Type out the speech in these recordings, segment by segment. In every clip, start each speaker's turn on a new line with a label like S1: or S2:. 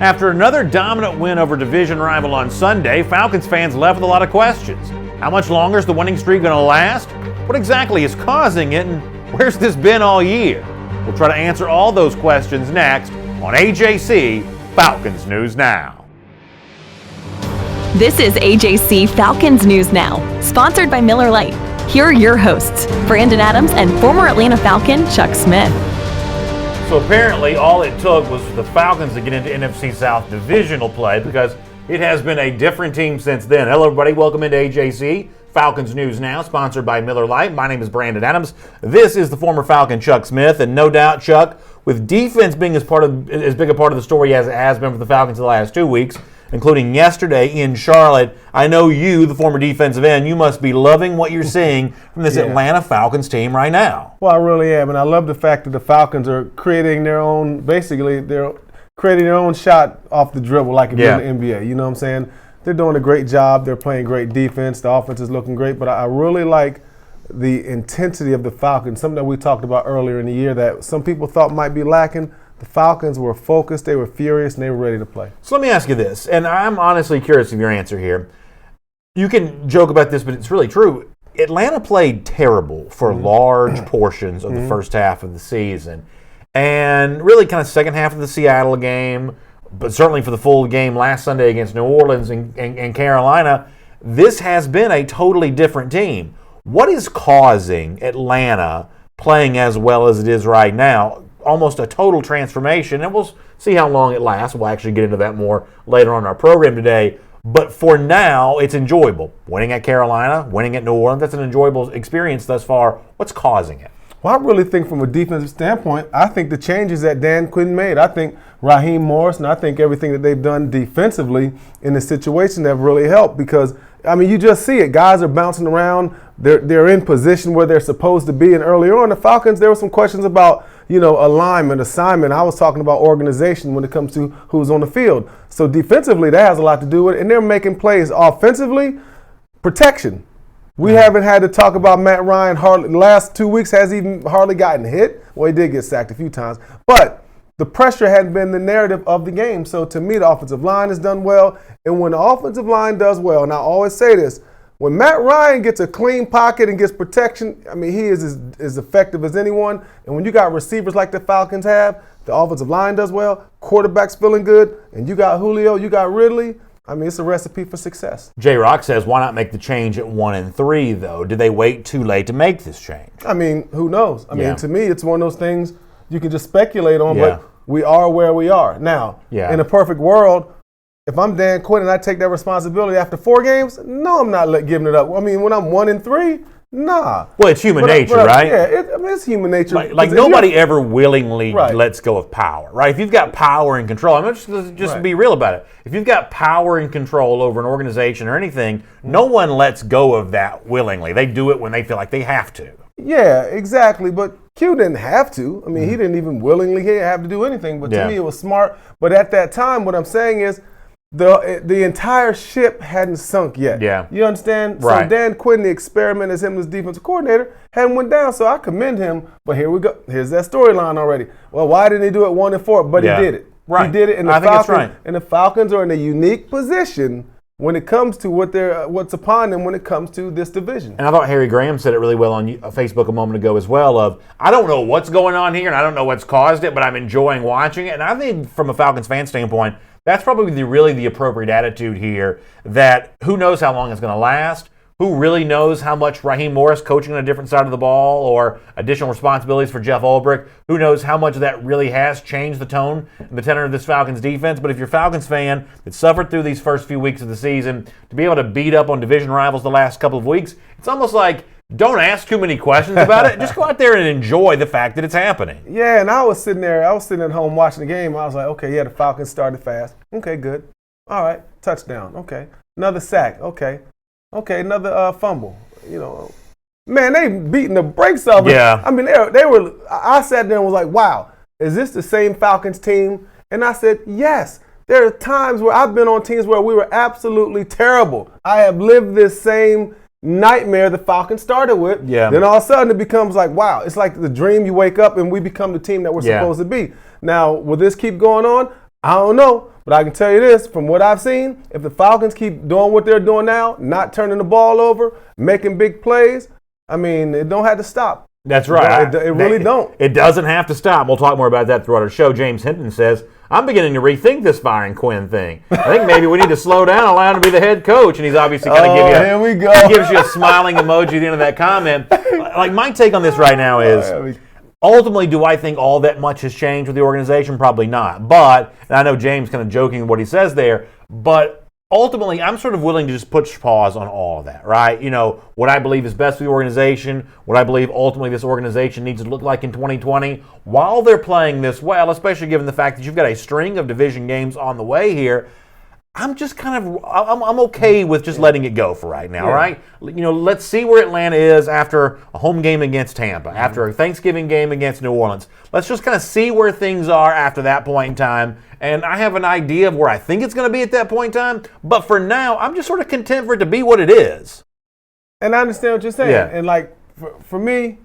S1: After another dominant win over division rival on Sunday, Falcons fans left with a lot of questions. How much longer is the winning streak going to last? What exactly is causing it, and where's this been all year? We'll try to answer all those questions next on AJC Falcons News Now.
S2: This is AJC Falcons News Now, sponsored by Miller Lite. Here are your hosts, Brandon Adams and former Atlanta Falcon Chuck Smith.
S1: So apparently all it took was for the Falcons to get into NFC South divisional play, because it has been a different team since then. Hello everybody, welcome into AJC Falcons News Now, sponsored by Miller Lite. My name is Brandon Adams. This is the former Falcon Chuck Smith, and no doubt, Chuck, with defense being as big a part of the story as it has been for the Falcons the last 2 weeks, including yesterday in Charlotte, I know you, the former defensive end, you must be loving what you're seeing from this Atlanta Falcons team right now.
S3: Well, I really am, and I love the fact that the Falcons are creating their own, they're creating their own shot off the dribble like it did in the NBA. You know what I'm saying? They're doing a great job. They're playing great defense. The offense is looking great, but I really like the intensity of the Falcons, something that we talked about earlier in the year that some people thought might be lacking. The Falcons were focused, they were furious, and they were ready to play.
S1: So let me ask you this, and I'm honestly curious of your answer here. You can joke about this, but it's really true. Atlanta played terrible for large portions of the first half of the season, and really kind of second half of the Seattle game, but certainly for the full game last Sunday against New Orleans and Carolina. This has been a totally different team. What is causing Atlanta playing as well as it is right now? Almost a total transformation, and we'll see how long it lasts. We'll actually get into that more later on in our program today. But for now, it's enjoyable. Winning at Carolina, winning at New Orleans, that's an enjoyable experience thus far. What's causing it?
S3: Well, I really think from a defensive standpoint, I think the changes that Dan Quinn made, I think Raheem Morris, and I think everything that they've done defensively in the situation have really helped because, I mean, you just see it. Guys are bouncing around. They're in position where they're supposed to be. And earlier on, the Falcons, there were some questions about, alignment, assignment. I was talking about organization when it comes to who's on the field. So defensively, that has a lot to do with it. And they're making plays. Offensively, protection. We haven't had to talk about Matt Ryan hardly. The last 2 weeks has even hardly gotten hit. Well, he did get sacked a few times. But the pressure hadn't been the narrative of the game. So to me, the offensive line has done well. And when the offensive line does well, and I always say this, when Matt Ryan gets a clean pocket and gets protection, I mean, he is as effective as anyone. And when you got receivers like the Falcons have, the offensive line does well, quarterback's feeling good, and you got Julio, you got Ridley, I mean, it's a recipe for success.
S1: J-Rock says, why not make the change at 1-3, though? Did they wait too late to make this change?
S3: I mean, who knows? I mean, to me, it's one of those things you can just speculate on, but we are where we are. Now, in a perfect world, if I'm Dan Quinn and I take that responsibility after 4 games, no, I'm not giving it up. I mean, when I'm 1-3, nah.
S1: Well, it's human nature, right?
S3: Yeah, it's human nature.
S1: Like nobody ever willingly lets go of power, right? If you've got power and control, I'm just be real about it. If you've got power and control over an organization or anything, no one lets go of that willingly. They do it when they feel like they have to.
S3: Yeah, exactly. But Q didn't have to. I mean, he didn't even willingly have to do anything. But to me, it was smart. But at that time, what I'm saying is, the entire ship hadn't sunk yet. Yeah. You understand?
S1: Right.
S3: So Dan Quinn, the experiment as him as defensive coordinator, hadn't went down. So I commend him. But here we go. Here's that storyline already. Well, why didn't he do it 1-4? But he did it.
S1: Right.
S3: He did it. And
S1: I think that's right.
S3: And the Falcons are in a unique position when it comes to what's upon them when it comes to this division.
S1: And I thought Harry Graham said it really well on Facebook a moment ago as well of, I don't know what's going on here and I don't know what's caused it, but I'm enjoying watching it. And I think from a Falcons fan standpoint, that's probably really the appropriate attitude here, that who knows how long it's going to last, who really knows how much Raheem Morris coaching on a different side of the ball or additional responsibilities for Jeff Ulbrich, who knows how much of that really has changed the tone and the tenor of this Falcons defense. But if you're a Falcons fan that suffered through these first few weeks of the season, to be able to beat up on division rivals the last couple of weeks, it's almost like, don't ask too many questions about it. Just go out there and enjoy the fact that it's happening.
S3: Yeah, and I was sitting at home watching the game. I was like, okay, the Falcons started fast. Okay, good. All right, touchdown. Okay. Another sack. Okay. Okay, another fumble. Man, they beating the brakes off it.
S1: Yeah.
S3: I mean, they were. I sat there and was like, wow, is this the same Falcons team? And I said, yes. There are times where I've been on teams where we were absolutely terrible. I have lived this same nightmare the Falcons started with.
S1: Yeah.
S3: Then all of a sudden it becomes like, wow, it's like the dream. You wake up and we become the team that we're supposed to be. Now, will this keep going on? I don't know, but I can tell you this, from what I've seen, if the Falcons keep doing what they're doing now, not turning the ball over, making big plays, I mean, it don't have to stop.
S1: That's right.
S3: It really don't.
S1: It doesn't have to stop. We'll talk more about that throughout our show. James Hinton says, I'm beginning to rethink this firing Quinn thing. I think maybe we need to slow down, allow him to be the head coach. And he's obviously kind of
S3: here we go.
S1: He gives you a smiling emoji at the end of that comment. Like, my take on this right now is, ultimately, do I think all that much has changed with the organization? Probably not. But, and I know James kind of joking with what he says there, but ultimately, I'm sort of willing to just push pause on all of that, right? You know, what I believe is best for the organization, what I believe ultimately this organization needs to look like in 2020, while they're playing this well, especially given the fact that you've got a string of division games on the way here. I'm just I'm okay with just letting it go for right now, right? You know, let's see where Atlanta is after a home game against Tampa, after a Thanksgiving game against New Orleans. Let's just kind of see where things are after that point in time. And I have an idea of where I think it's going to be at that point in time. But for now, I'm just sort of content for it to be what it is.
S3: And I understand what you're saying.
S1: Yeah.
S3: And like, for me,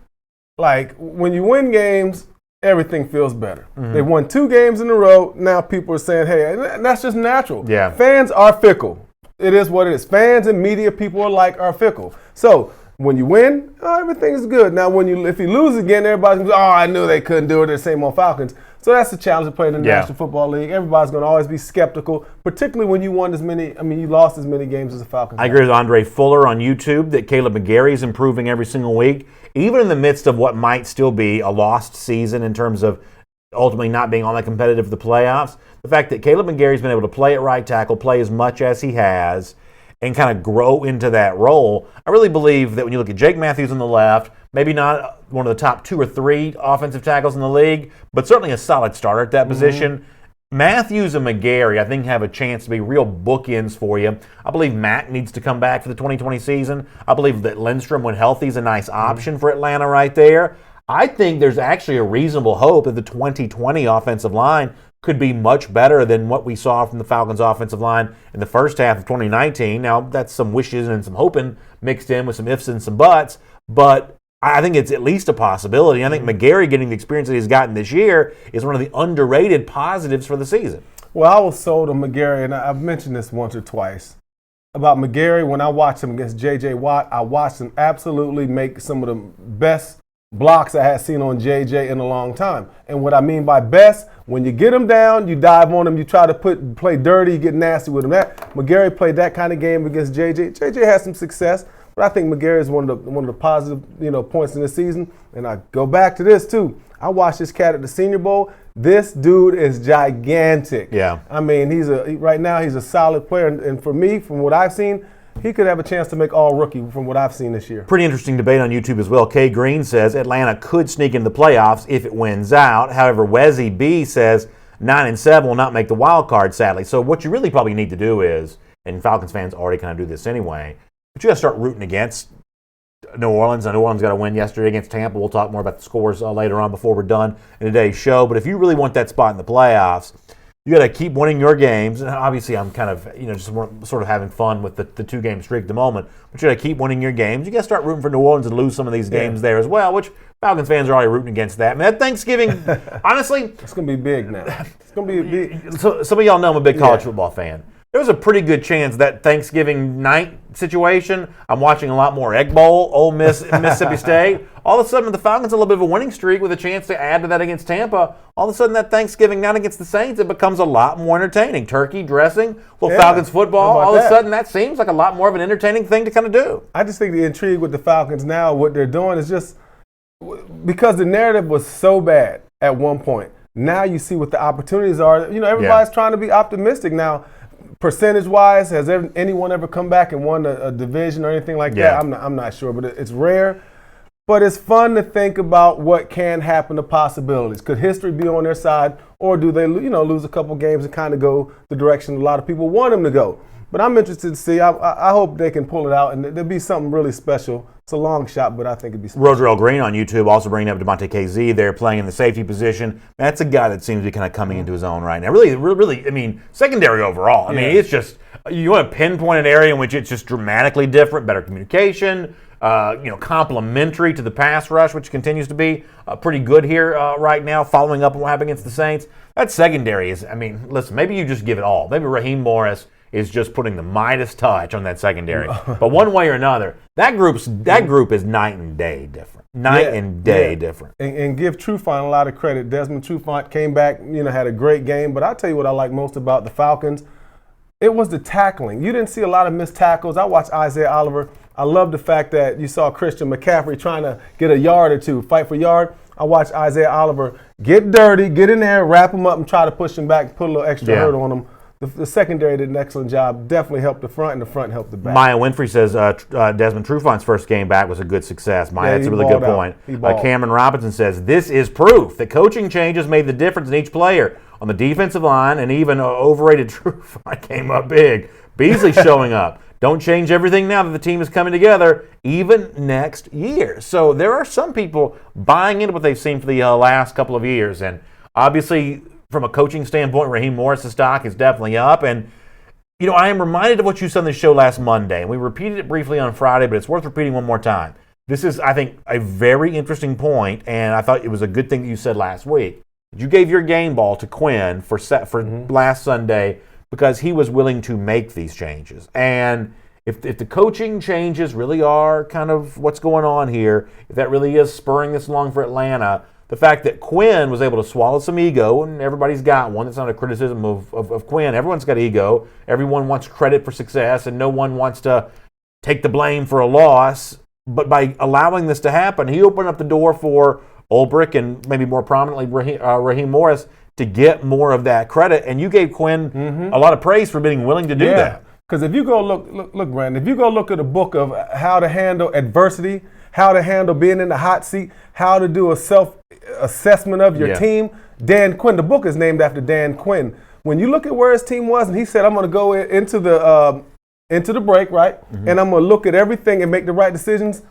S3: like, when you win games, everything feels better. They won 2 games in a row. Now people are saying, hey, and that's just natural.
S1: Yeah.
S3: Fans are fickle. It is what it is. Fans and media people alike are fickle. So when you win, everything's good. Now, if you lose again, everybody's going to go, I knew they couldn't do it. They're the same old Falcons. So that's the challenge of playing in the National Football League. Everybody's going to always be skeptical, particularly when you you lost as many games as the Falcons.
S1: I agree with Andre Fuller on YouTube that Caleb McGarry is improving every single week, even in the midst of what might still be a lost season in terms of ultimately not being all that competitive for the playoffs. The fact that Caleb McGarry's been able to play at right tackle, play as much as he has, and kind of grow into that role. I really believe that when you look at Jake Matthews on the left, maybe not one of the top 2 or 3 offensive tackles in the league, but certainly a solid starter at that position. Matthews and McGarry, I think, have a chance to be real bookends for you. I believe Mack needs to come back for the 2020 season. I believe that Lindstrom, when healthy, is a nice option for Atlanta right there. I think there's actually a reasonable hope that the 2020 offensive line could be much better than what we saw from the Falcons offensive line in the first half of 2019. Now, that's some wishes and some hoping mixed in with some ifs and some buts, but I think it's at least a possibility. I think McGarry getting the experience that he's gotten this year is one of the underrated positives for the season.
S3: Well, I was sold on McGarry, and I've mentioned this once or twice about McGarry. When I watched him against J.J. Watt, I watched him absolutely make some of the best blocks I had seen on JJ in a long time. And what I mean by best, when you get him down, you dive on him, you try to play dirty, you get nasty with him. McGarry played that kind of game against JJ. JJ had some success, but I think McGarry is one of the positive points in the season. And I go back to this too. I watched this cat at the Senior Bowl. This dude is gigantic.
S1: Yeah.
S3: I mean, right now he's a solid player, and for me, from what I've seen, he could have a chance to make all-rookie from what I've seen this year.
S1: Pretty interesting debate on YouTube as well. Kay Green says Atlanta could sneak into the playoffs if it wins out. However, Wezzy B says 9-7 will not make the wild card, sadly. So what you really probably need to do is, and Falcons fans already kind of do this anyway, but you got to start rooting against New Orleans. New Orleans got a win yesterday against Tampa. We'll talk more about the scores later on before we're done in today's show. But if you really want that spot in the playoffs, you got to keep winning your games. And obviously, I'm kind of, just sort of having fun with the 2-game streak at the moment. But you got to keep winning your games. You got to start rooting for New Orleans and lose some of these games there as well, which Falcons fans are already rooting against that. Man, that Thanksgiving, honestly,
S3: it's going to be big now. It's going to be big.
S1: So some of y'all know I'm a big college football fan. There was a pretty good chance that Thanksgiving night situation, I'm watching a lot more Egg Bowl, Ole Miss, Mississippi State. All of a sudden, the Falcons a little bit of a winning streak with a chance to add to that against Tampa. All of a sudden, that Thanksgiving night against the Saints, it becomes a lot more entertaining. Turkey, dressing, little Falcons football. All of a sudden, that seems like a lot more of an entertaining thing to kind of do.
S3: I just think the intrigue with the Falcons now, what they're doing is just because the narrative was so bad at one point. Now you see what the opportunities are. Everybody's trying to be optimistic now. Percentage-wise, has anyone ever come back and won a division or anything like that? I'm not sure, but it's rare. But it's fun to think about what can happen, the possibilities. Could history be on their side, or do they, lose a couple games and kind of go the direction a lot of people want them to go? But I'm interested to see. I hope they can pull it out, and there'll be something really special. It's a long shot, but I think it'd be special.
S1: Rodrell Green on YouTube also bringing up DeMonte KZ there playing in the safety position. That's a guy that seems to be kind of coming into his own right now. Really, secondary overall. It's just, you want to pinpoint an area in which it's just dramatically different, better communication, complementary to the pass rush, which continues to be pretty good here right now, following up on what happened against the Saints. That secondary is, listen, maybe you just give it all. Maybe Raheem Morris is just putting the Midas touch on that secondary. But one way or another, that group is night and day different. Different.
S3: And give Trufant a lot of credit. Desmond Trufant came back, had a great game. But I'll tell you what I like most about the Falcons. It was the tackling. You didn't see a lot of missed tackles. I watched Isaiah Oliver. I love the fact that you saw Christian McCaffrey trying to get a yard or two, fight for yard. I watched Isaiah Oliver get dirty, get in there, wrap him up, and try to push him back, put a little extra hurt on him. The secondary did an excellent job. Definitely helped the front, and the front helped the back.
S1: Maya Winfrey says Desmond Trufant's first game back was a good success. Maya, that's a really good point. Cameron Robinson says, this is proof that coaching changes made the difference in each player. On the defensive line, and even overrated Trufant came up big. Beasley showing up. Don't change everything now that the team is coming together, even next year. So there are some people buying into what they've seen for the last couple of years. And obviously, from a coaching standpoint, Raheem Morris' stock is definitely up. And, I am reminded of what you said on the show last Monday. And we repeated it briefly on Friday, but it's worth repeating one more time. This is, I think, a very interesting point, and I thought it was a good thing that you said last week. You gave your game ball to Quinn for last Sunday because he was willing to make these changes. And if the coaching changes really are kind of what's going on here, if that really is spurring this along for Atlanta, the fact that Quinn was able to swallow some ego, and everybody's got one, that's not a criticism of Quinn. Everyone's got ego. Everyone wants credit for success, and no one wants to take the blame for a loss. But by allowing this to happen, he opened up the door for Ulbrich and maybe more prominently Raheem Morris to get more of that credit. And you gave Quinn a lot of praise for being willing to do that.
S3: Because if you go look, Brandon, if you go look at a book of how to handle adversity, how to handle being in the hot seat, how to do a self-assessment of your team, Dan Quinn, the book is named after Dan Quinn. When you look at where his team was, and he said, I'm going to go into the break, right? And I'm going to look at everything and make the right decisions.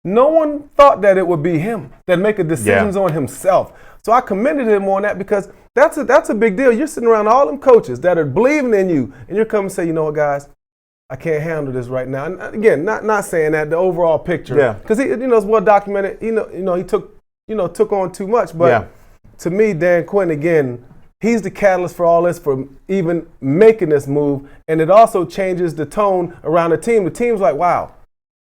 S3: No one thought that it would be him that make decisions on himself. So I commended him on that because that's a big deal. You're sitting around all them coaches that are believing in you, and you're coming and say, you know what, guys, I can't handle this right now. And again, not saying that, the overall picture, because he, it's well documented. He took on too much. But to me, Dan Quinn, again, he's the catalyst for all this, for even making this move, and it also changes the tone around the team. The team's like, wow.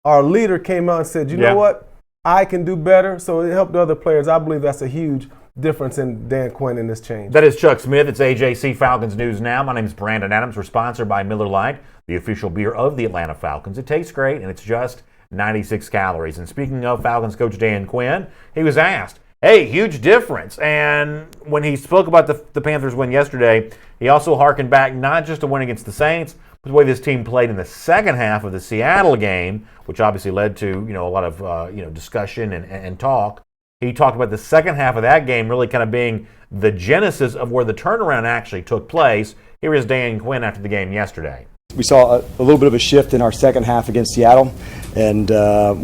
S3: Our leader came out and said, you know what, I can do better. So it helped the other players. I believe that's a huge difference in Dan Quinn in this change.
S1: That is Chuck Smith. It's AJC Falcons News Now. My name is Brandon Adams. We're sponsored by Miller Lite, the official beer of the Atlanta Falcons. It tastes great, and it's just 96 calories. And speaking of Falcons coach Dan Quinn, he was asked, hey, huge difference. And when he spoke about the Panthers win yesterday, he also harkened back not just a win against the Saints, but the way this team played in the second half of the Seattle game, which obviously led to a lot of discussion and talk. He talked about the second half of that game really kind of being the genesis of where the turnaround actually took place. Here is Dan Quinn after the game yesterday.
S4: We saw a little bit of a shift in our second half against Seattle, and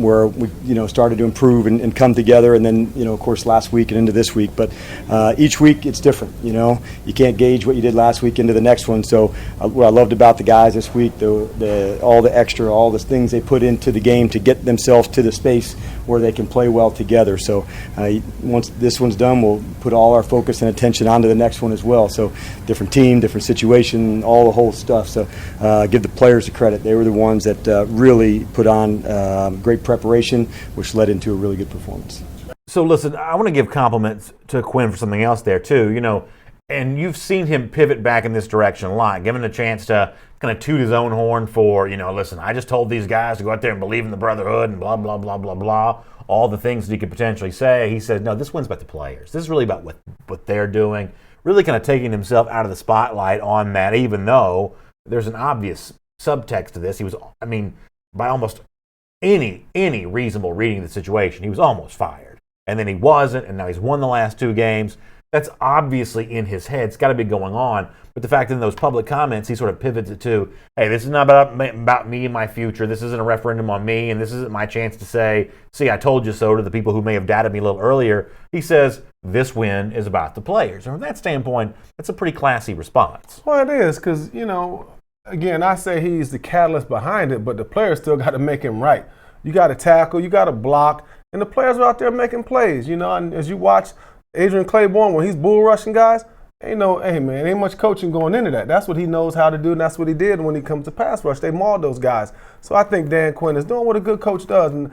S4: where we started to improve and come together, and then of course last week and into this week. But each week it's different. You can't gauge what you did last week into the next one. So what I loved about the guys this week, all the things they put into the game to get themselves to the space where they can play well together. So once this one's done, we'll put all our focus and attention onto the next one as well. So different team, different situation, all the whole stuff. So give the players the credit. They were the ones that really put on great preparation, which led into a really good performance.
S1: So listen, I want to give compliments to Quinn for something else there too. And you've seen him pivot back in this direction a lot, given a chance to kind of toot his own horn for, listen, I just told these guys to go out there and believe in the brotherhood and blah, blah, blah, blah, blah, all the things that he could potentially say. He said, no, this one's about the players. This is really about what they're doing, really kind of taking himself out of the spotlight on that, even though there's an obvious subtext to this. He was, by almost any reasonable reading of the situation, he was almost fired. And then he wasn't, and now he's won the last two games. That's obviously in his head. It's got to be going on. But the fact in those public comments, he sort of pivots it to, hey, this is not about me and my future. This isn't a referendum on me, and this isn't my chance to say, see, I told you so to the people who may have doubted me a little earlier. He says, this win is about the players. And from that standpoint, that's a pretty classy response.
S3: Well, it is, because, again, I say he's the catalyst behind it, but the players still got to make him right. You got to tackle, you got to block, and the players are out there making plays. You know, and as you watch Adrian Claiborne when he's bull rushing guys, hey man, ain't much coaching going into that. That's what he knows how to do, and that's what he did when he comes to pass rush. They mauled those guys. So I think Dan Quinn is doing what a good coach does. And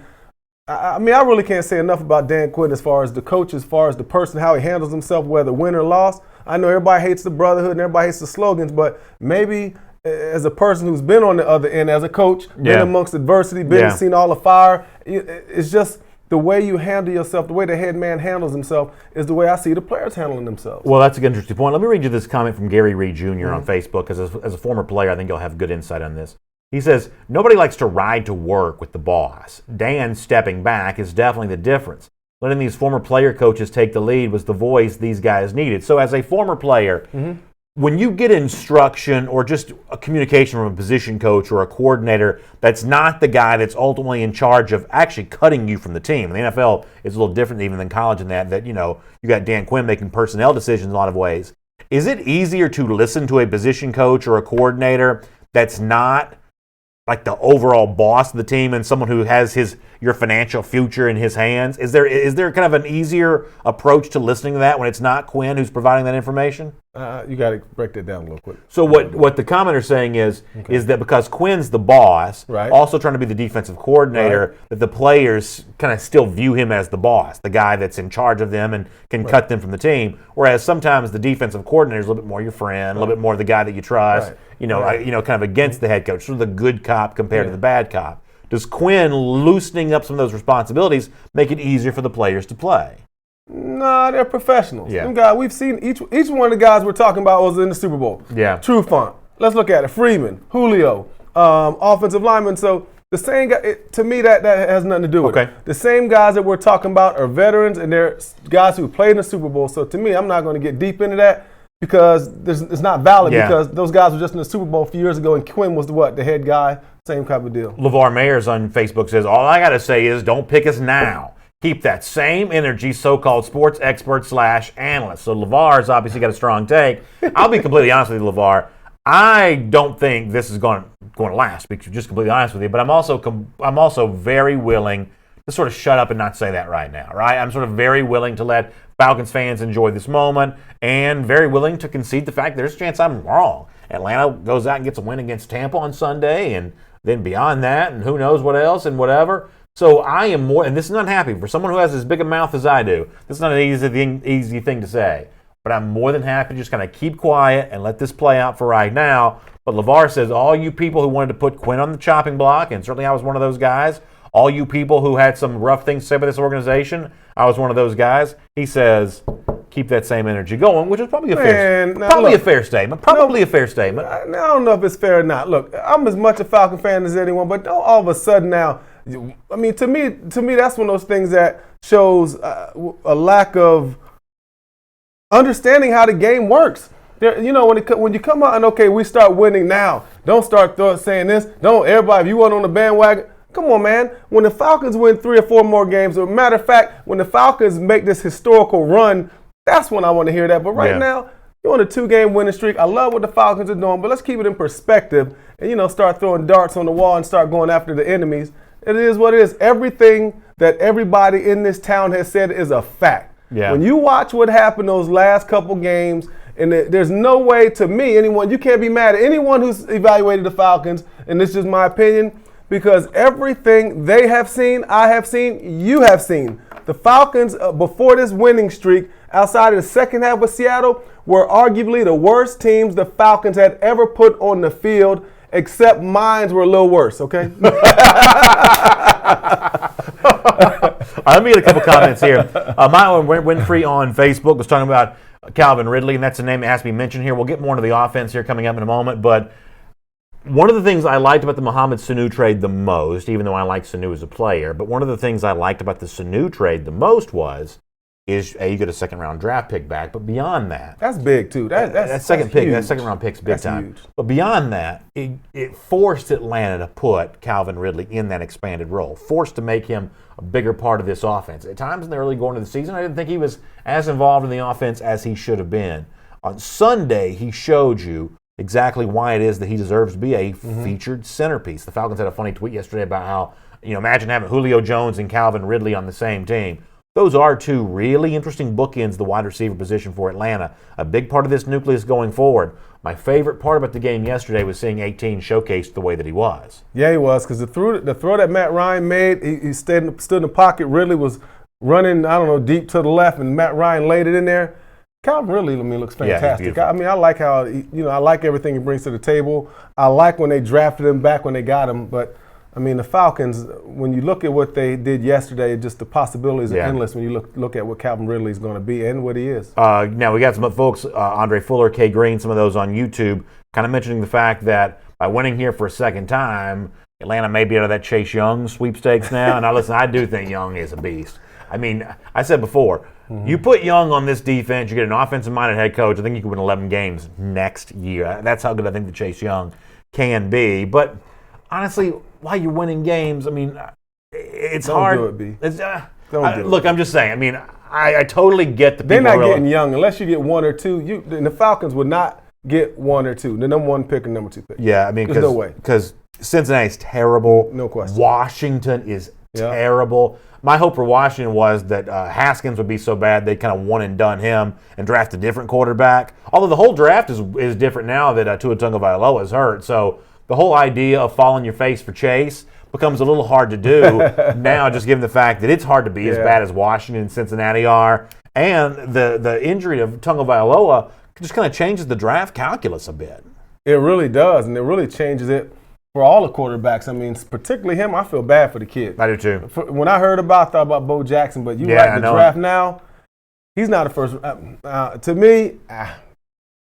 S3: I mean, I really can't say enough about Dan Quinn as far as the coach, as far as the person, how he handles himself, whether win or loss. I know everybody hates the brotherhood and everybody hates the slogans, but maybe as a person who's been on the other end as a coach, been amongst adversity, seen all the fire, it's just the way you handle yourself, the way the head man handles himself is the way I see the players handling themselves.
S1: Well, that's an interesting point. Let me read you this comment from Gary Reed Jr. on Facebook, because as a former player, I think you'll have good insight on this. He says, nobody likes to ride to work with the boss. Dan stepping back is definitely the difference. Letting these former player coaches take the lead was the voice these guys needed. So as a former player, when you get instruction or just a communication from a position coach or a coordinator that's not the guy that's ultimately in charge of actually cutting you from the team. The NFL is a little different even than college in that you got Dan Quinn making personnel decisions in a lot of ways. Is it easier to listen to a position coach or a coordinator that's not like the overall boss of the team and someone who has your financial future in his hands? Is there kind of an easier approach to listening to that when it's not Quinn who's providing that information?
S3: You got to break that down a little quick.
S1: So what the commenter's saying is that because Quinn's the boss, also trying to be the defensive coordinator, that the players kind of still view him as the boss, the guy that's in charge of them and can cut them from the team. Whereas sometimes the defensive coordinator is a little bit more your friend, a little bit more the guy that you trust, kind of against the head coach, sort of the good cop compared to the bad cop. Does Quinn loosening up some of those responsibilities make it easier for the players to play?
S3: Nah, they're professionals. Them guys, we've seen each one of the guys we're talking about was in the Super Bowl. True Font. Let's look at it. Freeman, Julio, offensive lineman. So the same guy, to me, that has nothing to do with it. The same guys that we're talking about are veterans, and they're guys who played in the Super Bowl. So to me, I'm not going to get deep into that because it's not valid because those guys were just in the Super Bowl a few years ago, and Quinn was the head guy. Same type of deal.
S1: LeVar Mayers on Facebook says, all I got to say is don't pick us now. Keep that same energy, so-called sports expert / analyst. So LeVar's obviously got a strong take. I'll be completely honest with you, LeVar. I don't think this is going to last, because just completely honest with you. But I'm also very willing to sort of shut up and not say that right now, right? I'm sort of very willing to let Falcons fans enjoy this moment and very willing to concede the fact there's a chance I'm wrong. Atlanta goes out and gets a win against Tampa on Sunday, and then beyond that, and who knows what else and whatever. So I am more, and this is not happy for someone who has as big a mouth as I do. This is not an easy thing to say, but I'm more than happy to just kind of keep quiet and let this play out for right now. But LeVar says, all you people who wanted to put Quinn on the chopping block, and certainly I was one of those guys, all you people who had some rough things to say about this organization, I was one of those guys. He says, keep that same energy going, which is probably a fair statement. Probably a fair statement.
S3: I don't know if it's fair or not. Look, I'm as much a Falcon fan as anyone, but don't all of a sudden now. I mean, to me, that's one of those things that shows a lack of understanding how the game works. When you come out and we start winning now. Don't start saying this. Don't everybody. If you want on the bandwagon, come on, man. When the Falcons win 3 or 4 more games, or matter of fact, when the Falcons make this historical run, that's when I want to hear that. But right now, you're on a 2-game winning streak. I love what the Falcons are doing, but let's keep it in perspective and start throwing darts on the wall and start going after the enemies. It is what it is. Everything that everybody in this town has said is a fact. When you watch what happened those last couple games, and there's no way, to me, you can't be mad at anyone who's evaluated the Falcons, and this is just my opinion, because everything they have seen, I have seen, you have seen. The Falcons, before this winning streak, outside of the second half with Seattle, were arguably the worst teams the Falcons had ever put on the field, except mines were a little worse, okay?
S1: Let me get a couple comments here. Myron Winfrey on Facebook was talking about Calvin Ridley, and that's a name that has to be mentioned here. We'll get more into the offense here coming up in a moment, but one of the things I liked about the Mohamed Sanu trade the most, even though I like Sanu as a player, but one of the things I liked about the Sanu trade the most is you get a second-round draft pick back, but beyond that,
S3: that's big too. That
S1: second-round pick's big time. Huge. But beyond that, it forced Atlanta to put Calvin Ridley in that expanded role, forced to make him a bigger part of this offense. At times in the early going of the season, I didn't think he was as involved in the offense as he should have been. On Sunday, he showed you exactly why it is that he deserves to be a featured centerpiece. The Falcons had a funny tweet yesterday about how, imagine having Julio Jones and Calvin Ridley on the same team. Those are two really interesting bookends, the wide receiver position for Atlanta. A big part of this nucleus going forward. My favorite part about the game yesterday was seeing 18 showcased the way that he was.
S3: Yeah, he was, because the throw that Matt Ryan made, he stood in the pocket. Ridley was running, deep to the left, and Matt Ryan laid it in there. Calvin Ridley, looks fantastic.
S1: Yeah,
S3: I like how, I like everything he brings to the table. I like when they drafted him back when they got him, but the Falcons, when you look at what they did yesterday, just the possibilities are endless when you look at what Calvin Ridley is going to be and what he is.
S1: Now, we got some folks, Andre Fuller, Kay Green, some of those on YouTube, kind of mentioning the fact that by winning here for a second time, Atlanta may be out of that Chase Young sweepstakes now. And listen, I do think Young is a beast. I said before, you put Young on this defense, you get an offensive-minded head coach, I think you can win 11 games next year. That's how good I think the Chase Young can be. But honestly, while you're winning games, it's hard.
S3: Don't do it, B.
S1: Look, I'm just saying. I totally get the people.
S3: They're not getting Young unless you get one or two. And the Falcons would not get one or two. The number one pick or number two pick.
S1: Yeah,
S3: there's no way.
S1: Because Cincinnati's terrible.
S3: No question.
S1: Washington is terrible. My hope for Washington was that Haskins would be so bad they'd kind of one and done him and draft a different quarterback. Although the whole draft is different now that Tua Tagovailoa is hurt. So the whole idea of falling your face for Chase becomes a little hard to do now, just given the fact that it's hard to be as bad as Washington and Cincinnati are. And the injury of Tagovailoa just kind of changes the draft calculus a bit.
S3: It really does, and it really changes it for all the quarterbacks. Particularly him, I feel bad for the kid.
S1: I do too.
S3: When I heard I thought about Bo Jackson, but the draft now, he's not a first. To me,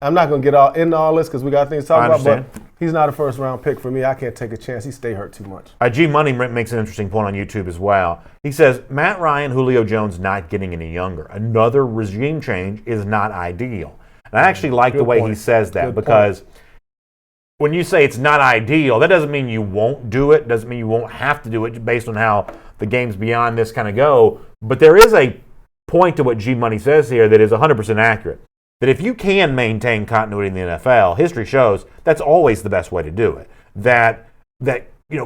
S3: I'm not going to get into all this because we got things to talk about, but he's not a first-round pick for me. I can't take a chance. He stay hurt too much.
S1: G Money makes an interesting point on YouTube as well. He says, Matt Ryan, Julio Jones not getting any younger. Another regime change is not ideal. And I actually like the way he says that because when you say it's not ideal, that doesn't mean you won't do it. Doesn't mean you won't have to do it based on how the games beyond this kind of go. But there is a point to what G Money says here that is 100% accurate. That if you can maintain continuity in the NFL, history shows that's always the best way to do it. That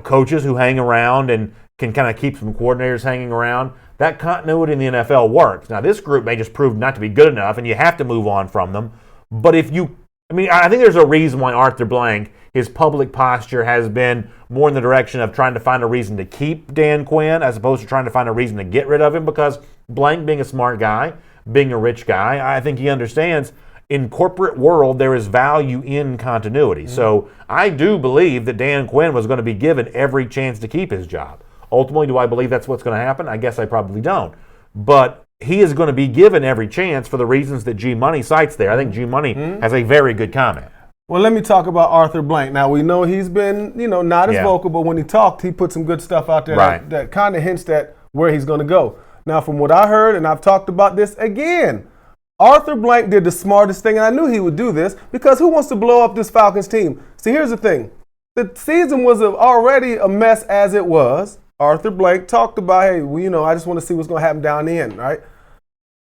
S1: coaches who hang around and can kind of keep some coordinators hanging around, that continuity in the NFL works. Now, this group may just prove not to be good enough, and you have to move on from them. But I think there's a reason why Arthur Blank, his public posture has been more in the direction of trying to find a reason to keep Dan Quinn as opposed to trying to find a reason to get rid of him, because Blank, being a smart guy, being a rich guy, I think he understands in corporate world there is value in continuity. So I do believe that Dan Quinn was going to be given every chance to keep his job. Ultimately, do I believe that's what's going to happen? I guess I probably don't. But he is going to be given every chance for the reasons that G Money cites there. I think G Money has a very good comment.
S3: Well, let me talk about Arthur Blank. Now, we know he's been, not as vocal, but when he talked, he put some good stuff out there that kind of hints at where he's going to go. Now, from what I heard, and I've talked about this again, Arthur Blank did the smartest thing, and I knew he would do this, because who wants to blow up this Falcons team? See, here's the thing. The season was already a mess as it was. Arthur Blank talked about, hey, I just want to see what's going to happen down the end, right?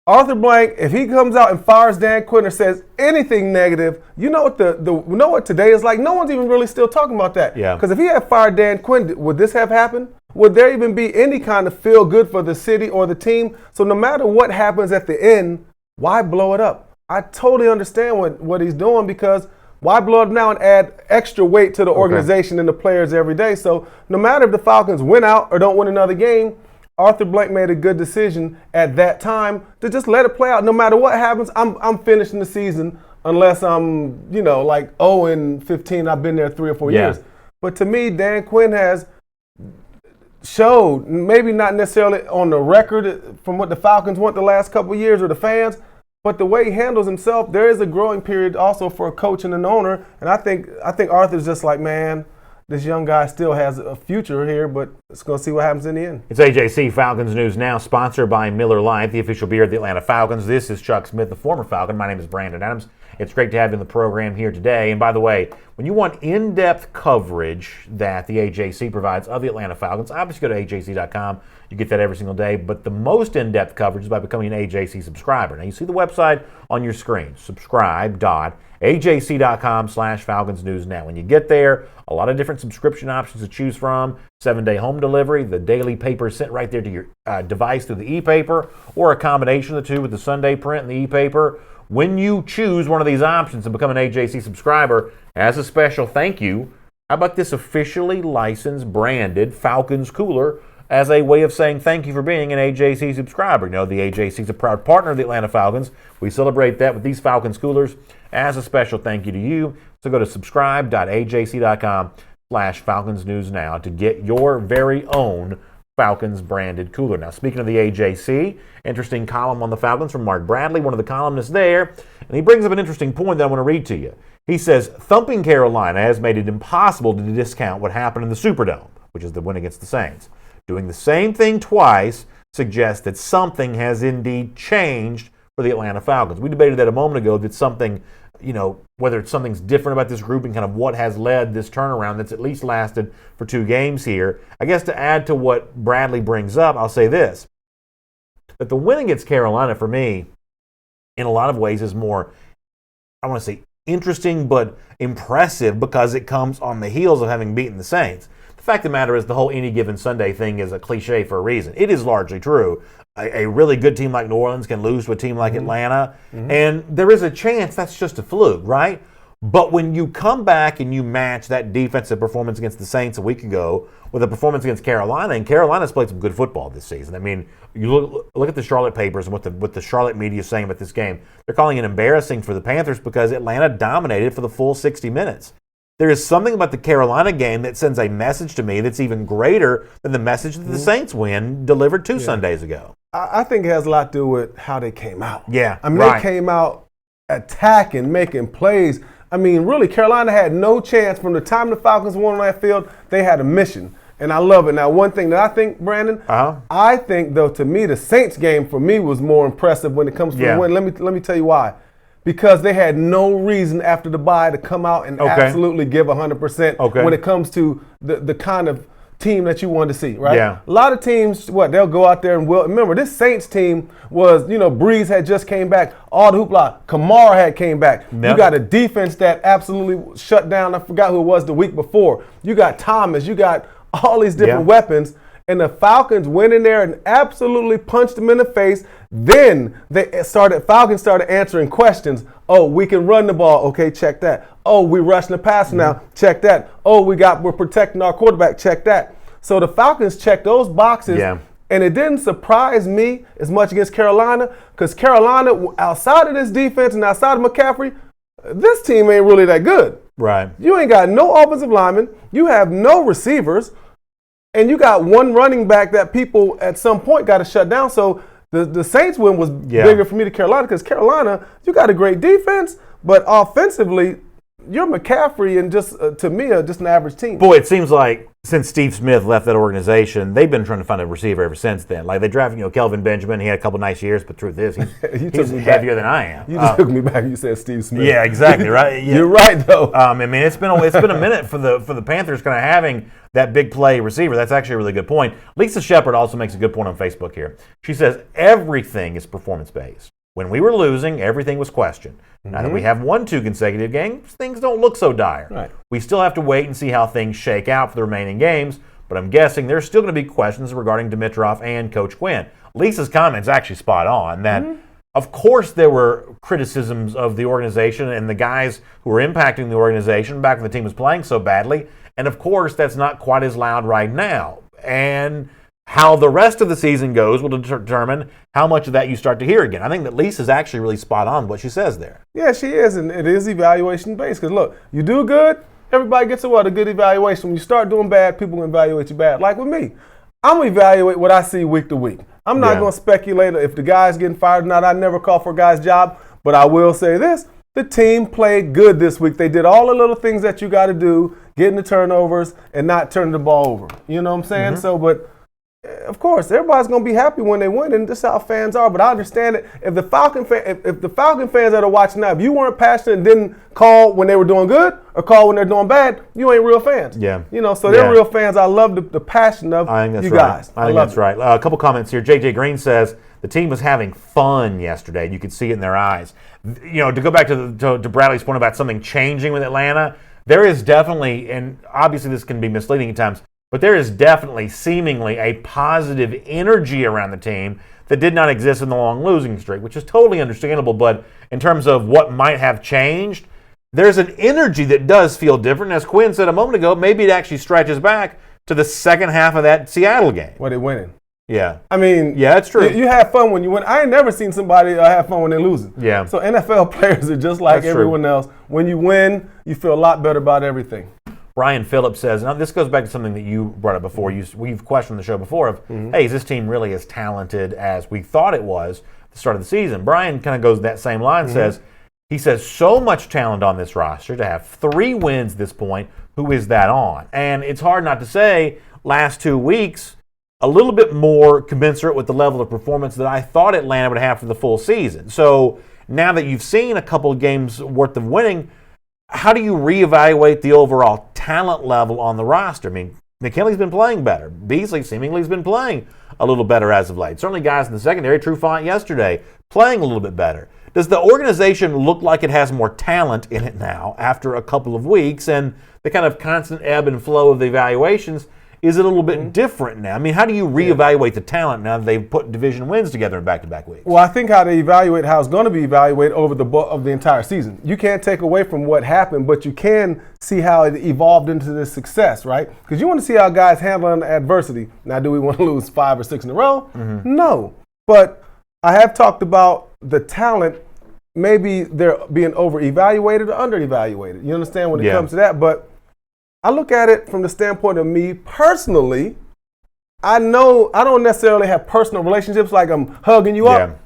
S3: Arthur Blank, if he comes out and fires Dan Quinn or says anything negative, you know what today is like? No one's even really still talking about that.
S1: Yeah.
S3: Because if he had fired Dan Quinn, would this have happened? Would there even be any kind of feel good for the city or the team? So no matter what happens at the end, why blow it up? I totally understand what he's doing, because why blow it up now and add extra weight to the organization and the players every day? So no matter if the Falcons win out or don't win another game, Arthur Blank made a good decision at that time to just let it play out. No matter what happens, I'm finishing the season unless I'm, like 0-15. I've been there 3 or 4 years. But to me, Dan Quinn has showed, maybe not necessarily on the record from what the Falcons want the last couple of years or the fans, but the way he handles himself, there is a growing period also for a coach and an owner. And I think Arthur's just like, man, this young guy still has a future here, but let's go see what happens in the end.
S1: It's AJC Falcons News Now, sponsored by Miller Lite, the official beer of the Atlanta Falcons. This is Chuck Smith, the former Falcon. My name is Brandon Adams. It's great to have you in the program here today. And by the way, when you want in-depth coverage that the AJC provides of the Atlanta Falcons, obviously go to AJC.com. You get that every single day. But the most in-depth coverage is by becoming an AJC subscriber. Now, you see the website on your screen, subscribe.ajc.com/Falcons News Now. When you get there, a lot of different subscription options to choose from. 7-day home delivery, the daily paper sent right there to your device through the e-paper, or a combination of the two with the Sunday print and the e-paper. When you choose one of these options and become an AJC subscriber, as a special thank you, how about this officially licensed, branded Falcons cooler as a way of saying thank you for being an AJC subscriber. You know, the AJC is a proud partner of the Atlanta Falcons. We celebrate that with these Falcons coolers as a special thank you to you. So go to subscribe.ajc.com/Falcons News Now to get your very own Falcons branded cooler. Now, speaking of the AJC, interesting column on the Falcons from Mark Bradley, one of the columnists there, and he brings up an interesting point that I want to read to you. He says, thumping Carolina has made it impossible to discount what happened in the Superdome, which is the win against the Saints. Doing the same thing twice suggests that something has indeed changed for the Atlanta Falcons. We debated that a moment ago, that something, whether it's something's different about this group and kind of what has led this turnaround that's at least lasted for 2 games here. I guess to add to what Bradley brings up, I'll say this, that the win against Carolina for me, in a lot of ways, is more, I want to say, interesting but impressive because it comes on the heels of having beaten the Saints. The fact of the matter is the whole any given Sunday thing is a cliche for a reason. It is largely true. A really good team like New Orleans can lose to a team like Atlanta, and there is a chance that's just a fluke, right? But when you come back and you match that defensive performance against the Saints a week ago with a performance against Carolina, and Carolina's played some good football this season. I mean, you look at the Charlotte papers and what the Charlotte media is saying about this game. They're calling it embarrassing for the Panthers because Atlanta dominated for the full 60 minutes. There is something about the Carolina game that sends a message to me that's even greater than the message that the Saints win delivered 2 Sundays ago.
S3: I think it has a lot to do with how they came out.
S1: Yeah,
S3: I mean, they came out attacking, making plays. I mean, really, Carolina had no chance from the time the Falcons won on that field. They had a mission, and I love it. Now, one thing that I think, Brandon, I think, though, to me, the Saints game for me was more impressive when it comes to the win. Let me tell you why. Because they had no reason after the bye to come out and absolutely give 100% when it comes to the kind of team that you wanted to see, right?
S1: Yeah.
S3: A lot of teams, they'll go out there and remember, this Saints team was, Breeze had just came back, all the hoopla, Kamara had came back. Yep. You got a defense that absolutely shut down, I forgot who it was the week before. You got Thomas, you got all these different weapons, and the Falcons went in there and absolutely punched them in the face. Then Falcons started answering questions. Oh, we can run the ball. Okay, check that. Oh, we're rushing the passer now. Check that. Oh, we're protecting our quarterback. Check that. So the Falcons checked those boxes. Yeah. And it didn't surprise me as much against Carolina because Carolina, outside of this defense and outside of McCaffrey, this team ain't really that good.
S1: Right.
S3: You ain't got no offensive linemen. You have no receivers. And you got one running back that people at some point got to shut down. So the Saints win was bigger for me to Carolina because Carolina, you got a great defense, but offensively, you're McCaffrey and just, to me, just an average team.
S1: Boy, it seems like since Steve Smith left that organization, they've been trying to find a receiver ever since then. Like they drafted, Kelvin Benjamin. He had a couple nice years, but truth is, he's heavier than I am.
S3: You just took me back. You said Steve Smith.
S1: Yeah, exactly. Right. Yeah.
S3: You're right, though.
S1: I mean, it's been a minute for the Panthers kind of having that big play receiver. That's actually a really good point. Lisa Shepard also makes a good point on Facebook here. She says everything is performance based. When we were losing, everything was questioned. Now that we have won 2 consecutive games, things don't look so dire.
S3: Right.
S1: We still have to wait and see how things shake out for the remaining games, but I'm guessing there's still going to be questions regarding Dimitroff and Coach Quinn. Lisa's comment's actually spot on that, of course, there were criticisms of the organization and the guys who were impacting the organization back when the team was playing so badly, and of course, that's not quite as loud right now. And how the rest of the season goes will determine how much of that you start to hear again. I think that Lisa's actually really spot on what she says there.
S3: Yeah, she is, and it is evaluation based. Because look, you do good, everybody gets a good evaluation. When you start doing bad, people will evaluate you bad. Like with me, I'm going to evaluate what I see week to week. I'm not going to speculate if the guy's getting fired or not. I never call for a guy's job, but I will say this. The team played good this week. They did all the little things that you got to do, getting the turnovers and not turning the ball over. You know what I'm saying? So, but of course, everybody's going to be happy when they win, and this is how fans are. But I understand it. If the Falcon fans that are watching now, if you weren't passionate and didn't call when they were doing good or call when they're doing bad, you ain't real fans.
S1: Yeah.
S3: So they're real fans. I love the passion of you guys.
S1: I think that's right. A couple comments here. JJ Green says the team was having fun yesterday. You could see it in their eyes. To go back to Bradley's point about something changing with Atlanta, there is definitely, and obviously this can be misleading at times, but there is definitely seemingly a positive energy around the team that did not exist in the long losing streak, which is totally understandable. But in terms of what might have changed, there's an energy that does feel different. As Quinn said a moment ago, maybe it actually stretches back to the second half of that Seattle game.
S3: Where they winning.
S1: Yeah.
S3: I mean,
S1: yeah, that's true.
S3: You have fun when you win. I ain't never seen somebody have fun when they're losing.
S1: Yeah.
S3: So NFL players are just like everyone else. When you win, you feel a lot better about everything.
S1: Brian Phillips says, now this goes back to something that you brought up before. We've questioned the show before of, hey, is this team really as talented as we thought it was at the start of the season? Brian kind of goes that same line, he says, so much talent on this roster to have 3 wins at this point. Who is that on? And it's hard not to say, last 2 weeks, a little bit more commensurate with the level of performance that I thought Atlanta would have for the full season. So now that you've seen a couple of games worth of winning, how do you reevaluate the overall talent level on the roster? I mean, McKinley's been playing better. Beasley seemingly has been playing a little better as of late. Certainly guys in the secondary, Trufant yesterday, playing a little bit better. Does the organization look like it has more talent in it now after a couple of weeks, and the kind of constant ebb and flow of the evaluations, is it a little bit different now? I mean, how do you reevaluate the talent now that they've put division wins together in back-to-back weeks?
S3: Well, I think how they evaluate how it's going to be evaluated over the entire season. You can't take away from what happened, but you can see how it evolved into this success, right? Because you want to see how guys handle adversity. Now, do we want to lose 5 or 6 in a row? No. But I have talked about the talent. Maybe they're being over-evaluated or under-evaluated. You understand when it comes to that? But I look at it from the standpoint of me personally. I know I don't necessarily have personal relationships like I'm hugging you up,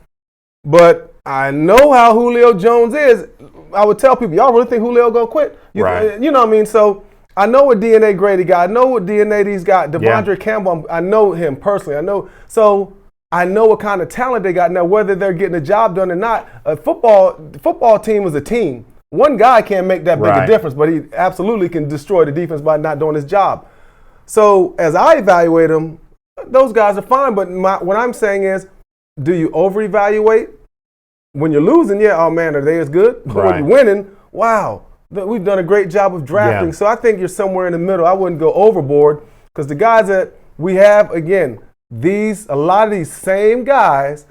S3: but I know how Julio Jones is. I would tell people, y'all really think Julio gonna quit? You know what I mean? So I know what DNA Grady got. I know what DNA he's got. Devondre Campbell, I know him personally. I know what kind of talent they got. Now, whether they're getting the job done or not, a football team is a team. One guy can't make that big a difference, but he absolutely can destroy the defense by not doing his job. So as I evaluate them, those guys are fine. But what I'm saying is, do you over-evaluate? When you're losing, oh man, are they as good? But when you're winning, wow, we've done a great job of drafting. So I think you're somewhere in the middle. I wouldn't go overboard because the guys that we have, again, a lot of these same guys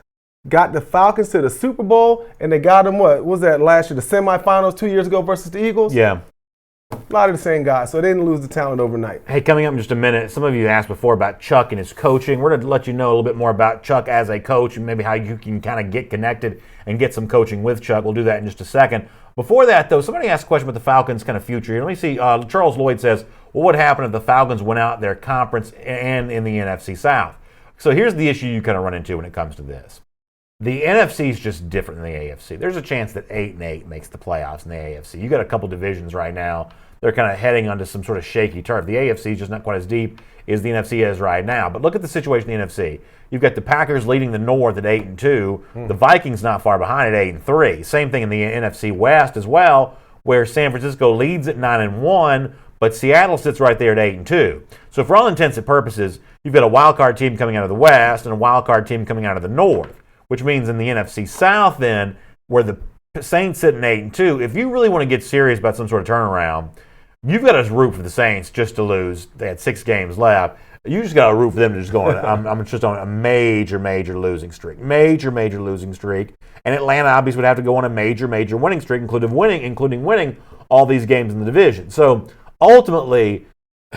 S3: got the Falcons to the Super Bowl, and they got them, what was that last year, the semifinals 2 years ago versus the Eagles? Yeah. A lot of the same guys, so they didn't lose the talent overnight.
S1: Hey, coming up in just a minute, some of you asked before about Chuck and his coaching. We're going to let you know a little bit more about Chuck as a coach and maybe how you can kind of get connected and get some coaching with Chuck. We'll do that in just a second. Before that, though, somebody asked a question about the Falcons' kind of future here. Let me see. Charles Lloyd says, what would happen if the Falcons went out their conference and in the NFC South? So here's the issue you kind of run into when it comes to this. The NFC is just different than the AFC. There's a chance that 8-8 makes the playoffs in the AFC. You got a couple divisions right now. They're kind of heading onto some sort of shaky turf. The AFC is just not quite as deep as the NFC is right now. But look at the situation in the NFC. You've got the Packers leading the North at 8-2. The Vikings not far behind at 8-3. Same thing in the NFC West as well, where San Francisco leads at 9-1, but Seattle sits right there at 8-2. So for all intents and purposes, you've got a wild card team coming out of the West and a wild card team coming out of the North. Which means in the NFC South then, where the Saints sit at 8-2, if you really want to get serious about some sort of turnaround, you've got to root for the Saints just to lose. They had 6 games left. You just got to root for them to just go on. I'm just on a major losing streak. Major losing streak. And Atlanta obviously would have to go on a major winning streak, including winning all these games in the division. So ultimately,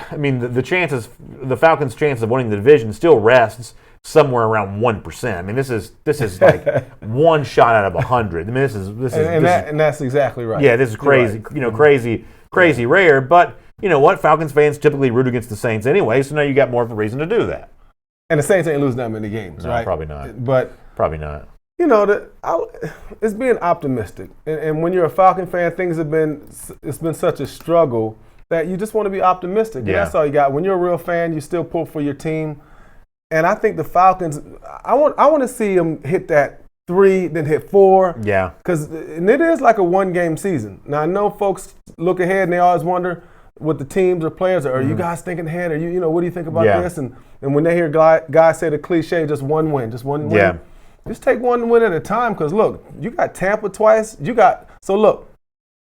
S1: I mean, the Falcons' chances of winning the division still rests somewhere around 1%. I mean, this is like one shot out of 100. I mean,
S3: and that's exactly right.
S1: Yeah, this is crazy. Right. Crazy rare. But you know what? Falcons fans typically root against the Saints anyway, so now you got more of a reason to do that.
S3: And the Saints ain't losing that many games, right?
S1: Probably not.
S3: But
S1: probably not.
S3: You know, it's being optimistic. And when you're a Falcon fan, it's been such a struggle that you just want to be optimistic. And that's all you got. When you're a real fan, you still pull for your team. And I think the Falcons, I want to see them hit that 3, then hit 4.
S1: Yeah.
S3: Because it is like a one-game season. Now, I know folks look ahead and they always wonder what the teams or players are you guys thinking ahead? Or what do you think about this? And when they hear guys say the cliche, just one win. Just take one win at a time. Because, look, you got Tampa twice. So, look,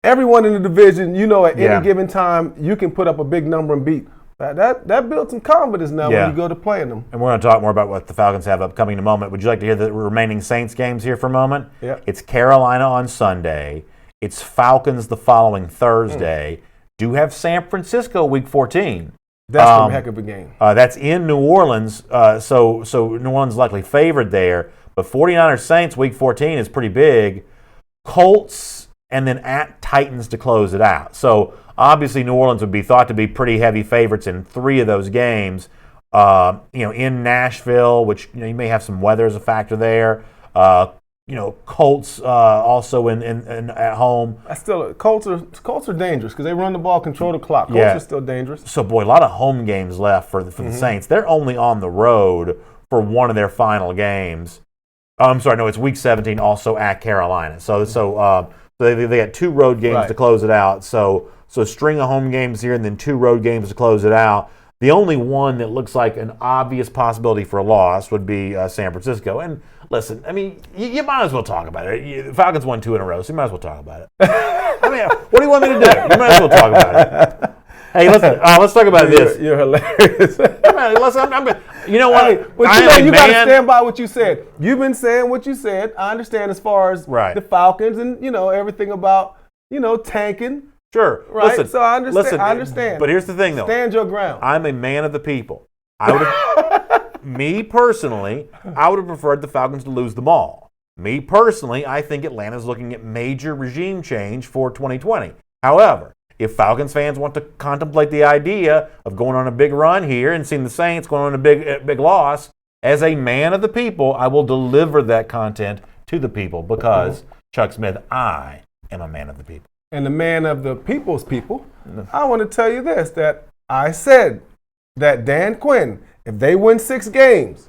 S3: everyone in the division, at any given time, you can put up a big number and beat. That builds some confidence now when you go to playing them.
S1: And we're going to talk more about what the Falcons have upcoming in a moment. Would you like to hear the remaining Saints games here for a moment?
S3: Yeah.
S1: It's Carolina on Sunday. It's Falcons the following Thursday. Do have San Francisco Week 14.
S3: That's a heck of a game.
S1: That's in New Orleans, so New Orleans likely favored there. But 49ers Saints Week 14 is pretty big. Colts and then at Titans to close it out. So obviously New Orleans would be thought to be pretty heavy favorites in 3 of those games. In Nashville, which you may have some weather as a factor there. Colts also in at home.
S3: Colts are dangerous because they run the ball, control the clock. Colts are still dangerous.
S1: So boy, a lot of home games left for the Saints. They're only on the road for one of their final games. I'm sorry, no, it's Week 17, also at Carolina. So they got 2 road games to close it out. So a string of home games here and then 2 road games to close it out. The only one that looks like an obvious possibility for a loss would be San Francisco. And listen, I mean, you might as well talk about it. The Falcons won 2 in a row, so you might as well talk about it. I mean, what do you want me to do? You might as well talk about it. Hey, let's talk about this.
S3: You're hilarious.
S1: You know what?
S3: Hey, but you got to stand by what you said. You've been saying what you said. I understand as far as the Falcons and everything about tanking.
S1: Sure.
S3: Right.
S1: Listen,
S3: so I understand.
S1: But here's the thing, though.
S3: Stand your ground.
S1: I'm a man of the people. Me personally, I would have preferred the Falcons to lose them all. Me personally, I think Atlanta's looking at major regime change for 2020. However, if Falcons fans want to contemplate the idea of going on a big run here and seeing the Saints going on a big loss, as a man of the people, I will deliver that content to the people because, Chuck Smith, I am a man of the people.
S3: And the man of the people's people, I want to tell you this, that I said that Dan Quinn, if they win 6 games,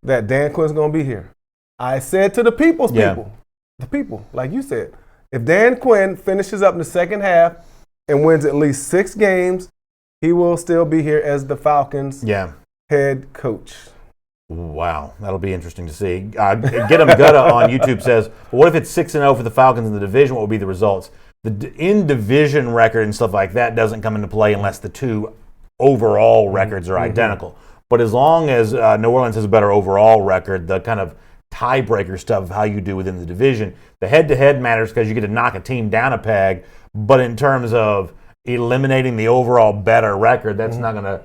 S3: that Dan Quinn's going to be here. I said to the people's people, the people, like you said, if Dan Quinn finishes up in the second half and wins at least 6 games, he will still be here as the Falcons head coach.
S1: Wow, that'll be interesting to see. Get 'em Gutta on YouTube says, well, what if it's 6-0 for the Falcons in the division? What would be the results? The in-division record and stuff like that doesn't come into play unless the 2 overall records are identical. But as long as New Orleans has a better overall record, the kind of tiebreaker stuff of how you do within the division, the head-to-head matters because you get to knock a team down a peg. But in terms of eliminating the overall better record, that's not gonna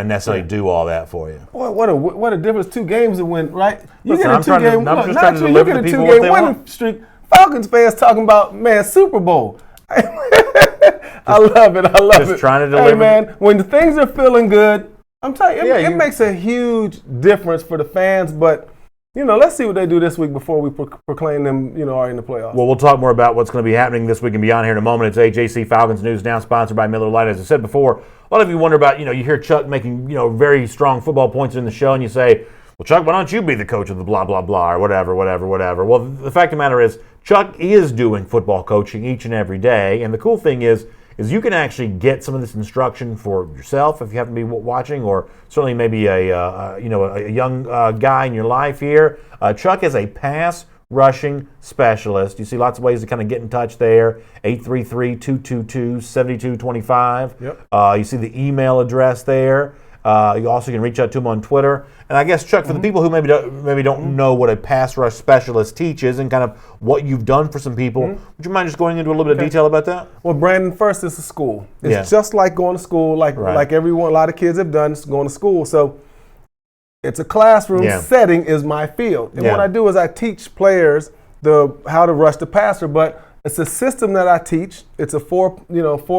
S1: necessarily do all that for you.
S3: Boy, what a difference! 2 games to win, right? You
S1: Listen,
S3: get a 2-game.
S1: I'm just trying to deliver to people what they want.
S3: Streak. Falcons fans talking about Super Bowl. I love it.
S1: Just trying to deliver.
S3: Hey man, when the things are feeling good, I'm telling you, it makes a huge difference for the fans. But let's see what they do this week before we proclaim them, are in the playoffs.
S1: Well, we'll talk more about what's going to be happening this week and beyond here in a moment. It's AJC Falcons News Now, sponsored by Miller Lite. As I said before, a lot of you wonder about, you hear Chuck making, very strong football points in the show, and you say, well, Chuck, why don't you be the coach of the blah, blah, blah, or whatever. Well, the fact of the matter is, Chuck is doing football coaching each and every day, and the cool thing is you can actually get some of this instruction for yourself if you happen to be watching, or certainly maybe a young guy in your life here. Chuck is a pass rushing specialist. You see lots of ways to kind of get in touch there. 833-222-7225.
S3: Yep.
S1: You see the email address there. You also can reach out to him on Twitter. And I guess, Chuck, for the people who maybe don't know what a pass rush specialist teaches and kind of what you've done for some people, would you mind just going into a little bit of detail about that?
S3: Well, Brandon, first, it's a school. It's just like going to school, like everyone, a lot of kids have done, going to school. So it's a classroom setting is my field. And what I do is I teach players how to rush the passer, but it's a system that I teach. It's a 4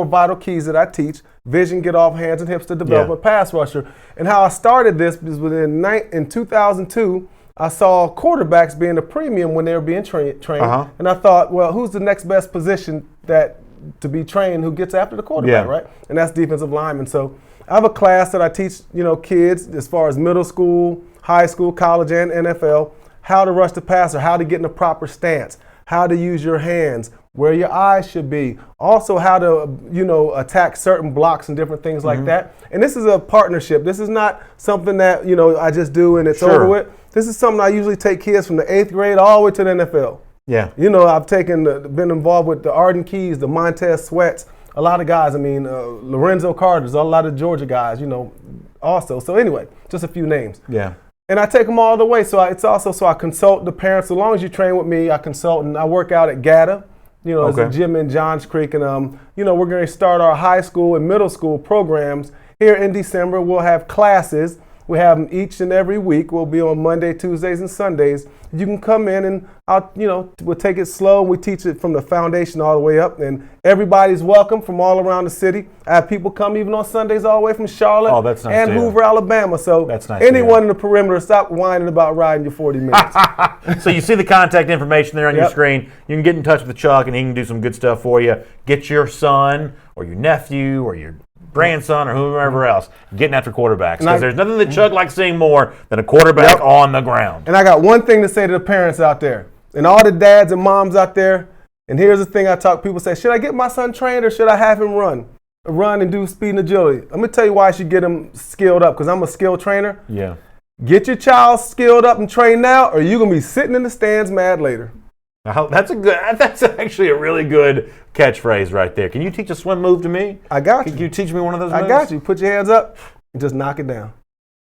S3: vital keys that I teach. Vision, get off hands and hips to develop a pass rusher. And how I started this is in 2002, I saw quarterbacks being a premium when they were being trained. And I thought, well, who's the next best position that to be trained who gets after the quarterback, right? And that's defensive linemen. So I have a class that I teach, kids as far as middle school, high school, college, and NFL, how to rush the passer, how to get in the proper stance, how to use your hands, where your eyes should be, also how to, attack certain blocks and different things like that. And this is a partnership. This is not something that, I just do and it's over with. This is something I usually take kids from the 8th grade all the way to the NFL. Yeah. I've been involved with the Arden Keys, the Montez Sweats, a lot of guys. Lorenzo Carter's, a lot of Georgia guys, also. So anyway, just a few names. Yeah. And I take them all the way. So I consult the parents. So long as you train with me, I consult, and I work out at GATA. It's a gym in Johns Creek. And, we're going to start our high school and middle school programs here in December. We'll have classes. We have them each and every week. We'll be on Monday, Tuesdays, and Sundays. You can come in and we'll take it slow. We teach it from the foundation all the way up, and everybody's welcome from all around the city. I have people come even on Sundays all the way from Charlotte and Hoover, Alabama. So that's nice. Anyone in the perimeter, stop whining about riding your 40 minutes.
S1: So you see the contact information there on your screen. You can get in touch with Chuck, and he can do some good stuff for you. Get your son or your nephew or your grandson or whoever else getting after quarterbacks, because there's nothing that Chuck likes seeing more than a quarterback on the ground.
S3: And I got one thing to say to the parents out there and all the dads and moms out there. And here's the thing people say, should I get my son trained or should I have him run and do speed and agility? Let me tell you why I should get him skilled up, because I'm a skilled trainer. Yeah. Get your child skilled up and trained now, or you're going to be sitting in the stands mad later.
S1: That's actually a really good catchphrase right there. Can you teach a swim move to me?
S3: I got you.
S1: Can you teach me one of those moves?
S3: I got you. Put your hands up and just knock it down.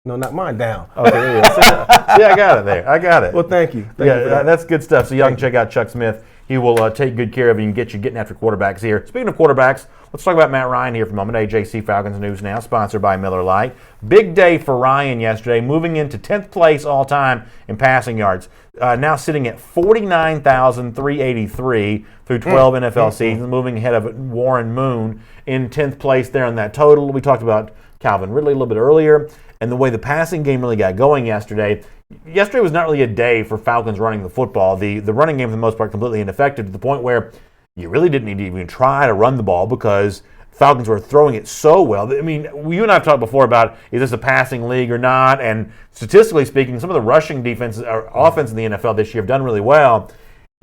S3: No, not mine, down.
S1: Okay, yeah, I got it there. I got it.
S3: Well, thank you.
S1: That's good stuff. So y'all can check out Chuck Smith. He will take good care of you and get you getting after quarterbacks here. Speaking of quarterbacks, let's talk about Matt Ryan here for a moment. AJC Falcons News Now, sponsored by Miller Lite. Big day for Ryan yesterday, moving into 10th place all-time in passing yards. Now sitting at 49,383 through 12 NFL seasons, moving ahead of Warren Moon in 10th place there on that total. We talked about Calvin Ridley a little bit earlier, and the way the passing game really got going yesterday. Yesterday was not really a day for Falcons running the football. The running game, for the most part, completely ineffective, to the point where you really didn't need to even try to run the ball because Falcons were throwing it so well. I mean, you and I have talked before about, is this a passing league or not? And statistically speaking, some of the rushing defenses or offense in the NFL this year have done really well.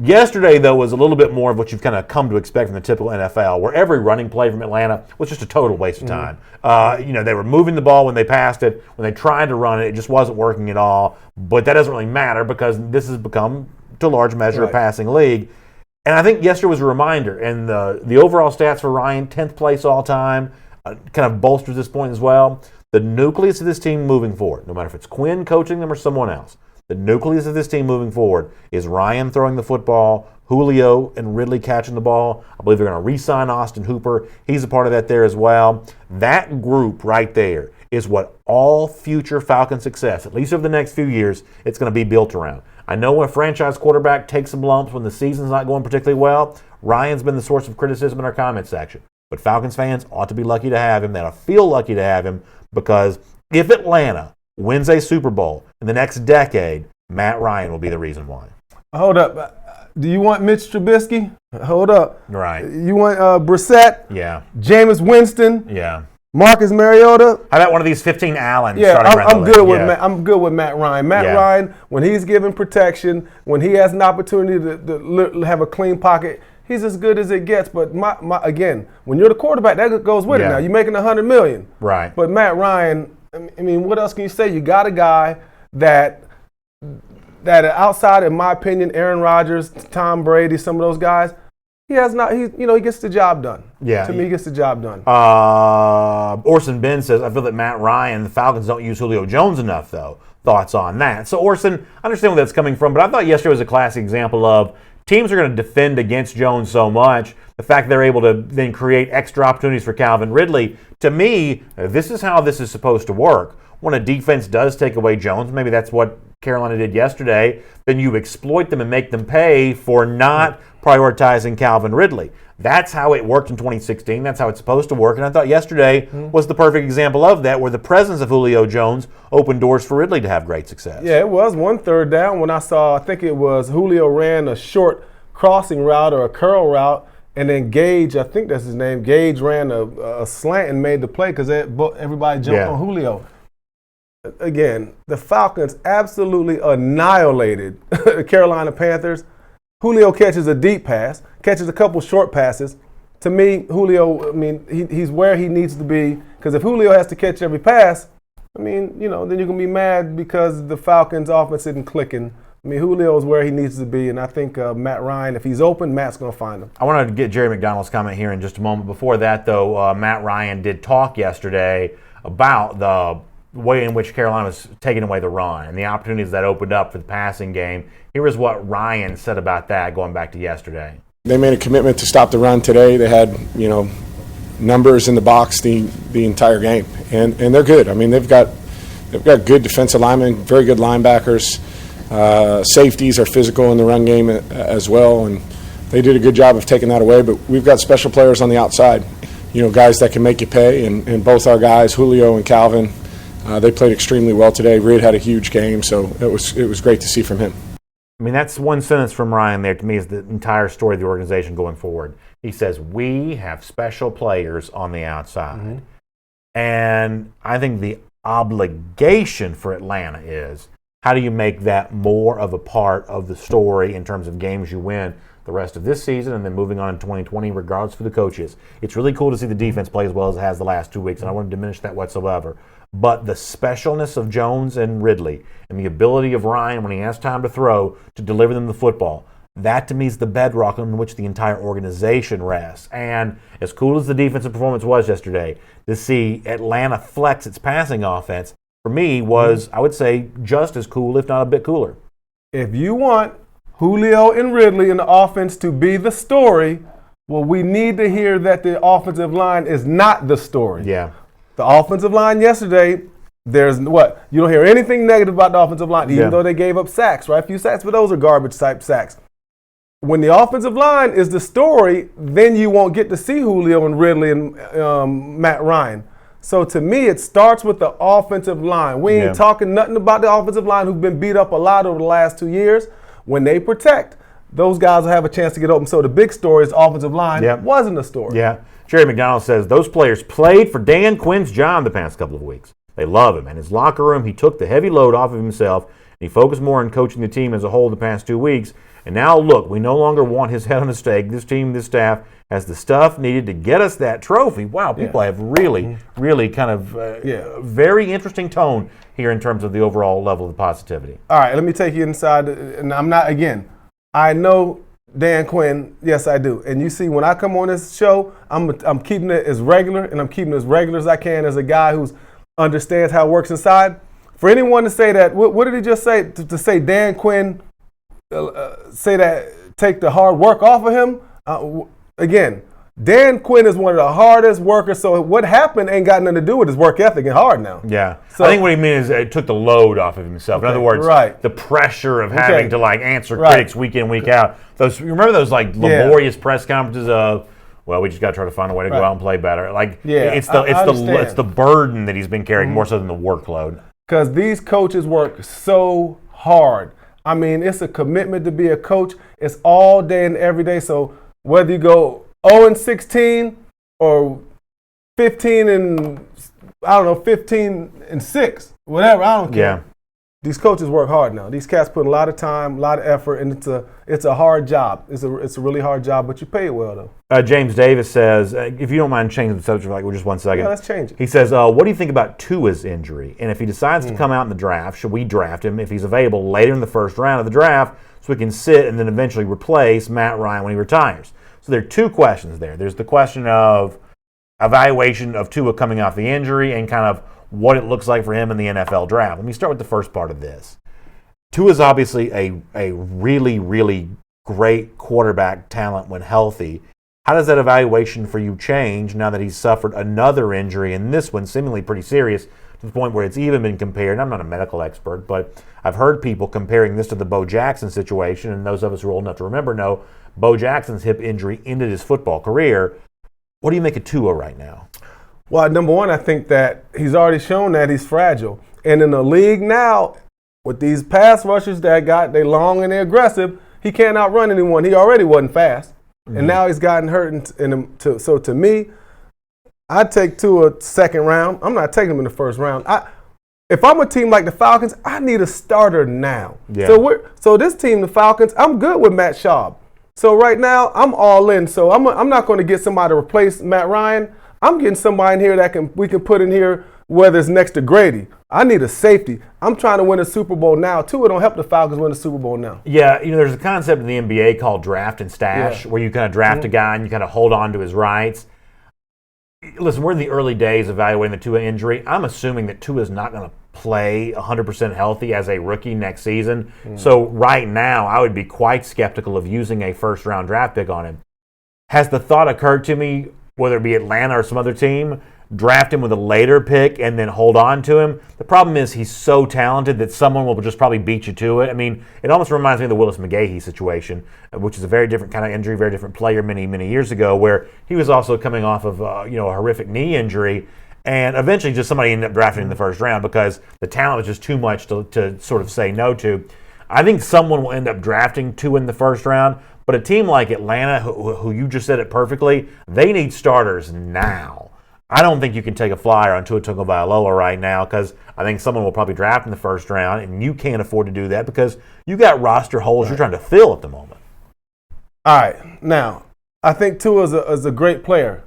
S1: Yesterday, though, was a little bit more of what you've kind of come to expect from the typical NFL, where every running play from Atlanta was just a total waste of time. They were moving the ball when they passed it. When they tried to run it, it just wasn't working at all. But that doesn't really matter because this has become, to a large measure, a passing league. And I think yesterday was a reminder. And the overall stats for Ryan, 10th place all time, kind of bolsters this point as well. The nucleus of this team moving forward, no matter if it's Quinn coaching them or someone else, the nucleus of this team moving forward is Ryan throwing the football, Julio and Ridley catching the ball. I believe they're going to re-sign Austin Hooper. He's a part of that there as well. That group right there is what all future Falcon success, at least over the next few years, it's going to be built around. I know when a franchise quarterback takes some lumps when the season's not going particularly well, Ryan's been the source of criticism in our comment section. But Falcons fans ought to be lucky to have him. They ought to feel lucky to have him, because if Atlanta wins a Super Bowl in the next decade, Matt Ryan will be the reason why.
S3: Hold up. Do you want Mitch Trubisky? Hold up.
S1: Right.
S3: You want Brissett?
S1: Yeah.
S3: Jameis Winston?
S1: Yeah.
S3: Marcus Mariota?
S1: How about one of these 15 Allens?
S3: Yeah, I'm good with Matt Ryan. Matt Ryan, when he's given protection, when he has an opportunity to have a clean pocket, he's as good as it gets. But again, when you're the quarterback, that goes with it now. You're making $100 million.
S1: Right.
S3: But Matt Ryan, I mean, what else can you say? You got a guy that outside, in my opinion, Aaron Rodgers, Tom Brady, some of those guys, he gets the job done. Yeah. To me, he gets the job done.
S1: Orson Ben says, I feel that Matt Ryan, the Falcons don't use Julio Jones enough, though. Thoughts on that? So, Orson, I understand where that's coming from, but I thought yesterday was a classic example of teams are going to defend against Jones so much. The fact they're able to then create extra opportunities for Calvin Ridley, to me, this is how this is supposed to work. When a defense does take away Jones, maybe that's what Carolina did yesterday, then you exploit them and make them pay for not prioritizing Calvin Ridley. That's how it worked in 2016. That's how it's supposed to work. And I thought yesterday was the perfect example of that, where the presence of Julio Jones opened doors for Ridley to have great success.
S3: Yeah, it was one third down when I think it was Julio ran a short crossing route or a curl route, And then Gage, I think that's his name, Gage ran a slant and made the play because everybody jumped on Julio. Again, the Falcons absolutely annihilated the Carolina Panthers. Julio catches a deep pass, catches a couple short passes. To me, Julio, he's where he needs to be, because if Julio has to catch every pass, then you're going to be mad because the Falcons' offense isn't clicking. Julio is where he needs to be, and I think Matt Ryan, if he's open, Matt's going to find him.
S1: I wanted to get Jerry McDonald's comment here in just a moment. Before that, though, Matt Ryan did talk yesterday about the way in which Carolina was taking away the run and the opportunities that opened up for the passing game. Here is what Ryan said about that going back to yesterday.
S5: They made a commitment to stop the run today. They had, numbers in the box the entire game, and they're good. They've got good defensive linemen, very good linebackers. Safeties are physical in the run game as well, and they did a good job of taking that away. But we've got special players on the outside, guys that can make you pay, and both our guys, Julio and Calvin, they played extremely well today. Reed had a huge game, so it was great to see from him.
S1: That's one sentence from Ryan there to me is the entire story of the organization going forward. He says, we have special players on the outside. Mm-hmm. And I think the obligation for Atlanta is, how do you make that more of a part of the story in terms of games you win the rest of this season and then moving on in 2020, regardless for the coaches? It's really cool to see the defense play as well as it has the last 2 weeks, and I wouldn't diminish that whatsoever. But the specialness of Jones and Ridley and the ability of Ryan, when he has time to throw, to deliver them the football, that to me is the bedrock on which the entire organization rests. And as cool as the defensive performance was yesterday, to see Atlanta flex its passing offense, for me, was, I would say, just as cool, if not a bit cooler.
S3: If you want Julio and Ridley in the offense to be the story, well, we need to hear that the offensive line is not the story.
S1: Yeah.
S3: The offensive line yesterday, there's what? You don't hear anything negative about the offensive line, even though they gave up sacks, right? A few sacks, but those are garbage-type sacks. When the offensive line is the story, then you won't get to see Julio and Ridley and Matt Ryan. So to me, it starts with the offensive line. We ain't talking nothing about the offensive line who've been beat up a lot over the last 2 years. When they protect, those guys will have a chance to get open. So the big story is offensive line wasn't a story.
S1: Yeah. Jerry McDonald says those players played for Dan Quinn's job the past couple of weeks. They love him. In his locker room, he took the heavy load off of himself, and he focused more on coaching the team as a whole the past 2 weeks. And now, look, we no longer want his head on a stake. This team, this staff, has the stuff needed to get us that trophy. Wow, people have really kind of very interesting tone here in terms of the overall level of positivity.
S3: All right, let me take you inside. And I know Dan Quinn, yes, I do. And you see, when I come on this show, I'm keeping it as regular, and I'm keeping it as regular as I can as a guy who understands how it works inside. For anyone to say that, what did he just say? To say Dan Quinn, say that, take the hard work off of him? Again, Dan Quinn is one of the hardest workers, so what happened ain't got nothing to do with his work ethic and hard now.
S1: Yeah. So, I think what he means is it took the load off of himself. In other words, the pressure of having to answer critics week in, week out. You remember those laborious press conferences of, well, we just got to try to find a way to go out and play better. It's the burden that he's been carrying more so than the workload.
S3: Because these coaches work so hard. It's a commitment to be a coach. It's all day and every day. So whether you go 0-16 or 15 and 6, whatever, I don't care.
S1: Yeah.
S3: These coaches work hard now. These cats put a lot of time, a lot of effort, and it's a hard job. It's a really hard job, but you pay it well, though.
S1: James Davis says, if you don't mind changing the subject for just 1 second.
S3: Yeah, let's change it.
S1: He says, what do you think about Tua's injury? And if he decides to come out in the draft, should we draft him if he's available later in the first round of the draft so we can sit and then eventually replace Matt Ryan when he retires? So there are 2 questions there. There's the question of evaluation of Tua coming off the injury and kind of what it looks like for him in the NFL draft. Let me start with the first part of this. Tua is obviously a really, really great quarterback talent when healthy. How does that evaluation for you change now that he's suffered another injury, and this one seemingly pretty serious to the point where it's even been compared, and I'm not a medical expert, but I've heard people comparing this to the Bo Jackson situation, and those of us who are old enough to remember know Bo Jackson's hip injury ended his football career. What do you make of Tua right now?
S3: Well, number one, I think that he's already shown that he's fragile. And in the league now, with these pass rushers they long and they're aggressive, he can't outrun anyone. He already wasn't fast. and now he's gotten hurt. So to me, I'd take Tua second round. I'm not taking him in the first round. If I'm a team like the Falcons, I need a starter now.
S1: Yeah.
S3: So this team, the Falcons, I'm good with Matt Schaub. So right now, I'm all in. So I'm not going to get somebody to replace Matt Ryan. I'm getting somebody in here that we can put in here, whether it's next to Grady. I need a safety. I'm trying to win a Super Bowl now. Tua don't help the Falcons win a Super Bowl now.
S1: Yeah, there's a concept in the NBA called draft and stash, where you kind of draft a guy and you kind of hold on to his rights. Listen, we're in the early days evaluating the Tua injury. I'm assuming that Tua is not going to play 100% healthy as a rookie next season. So right now, I would be quite skeptical of using a first-round draft pick on him. Has the thought occurred to me, whether it be Atlanta or some other team, draft him with a later pick and then hold on to him? The problem is he's so talented that someone will just probably beat you to it. I mean, it almost reminds me of the Willis McGahee situation, which is a very different kind of injury, very different player many, many years ago, where he was also coming off of a horrific knee injury, and eventually just somebody ended up drafting in the first round because the talent was just too much to sort of say no to. I think someone will end up drafting Tua in the first round, but a team like Atlanta, who you just said it perfectly, they need starters now. I don't think you can take a flyer on Tua Tagovailoa right now because I think someone will probably draft in the first round, and you can't afford to do that because you got roster holes you're trying to fill at the moment.
S3: All right. Now, I think Tua is a great player.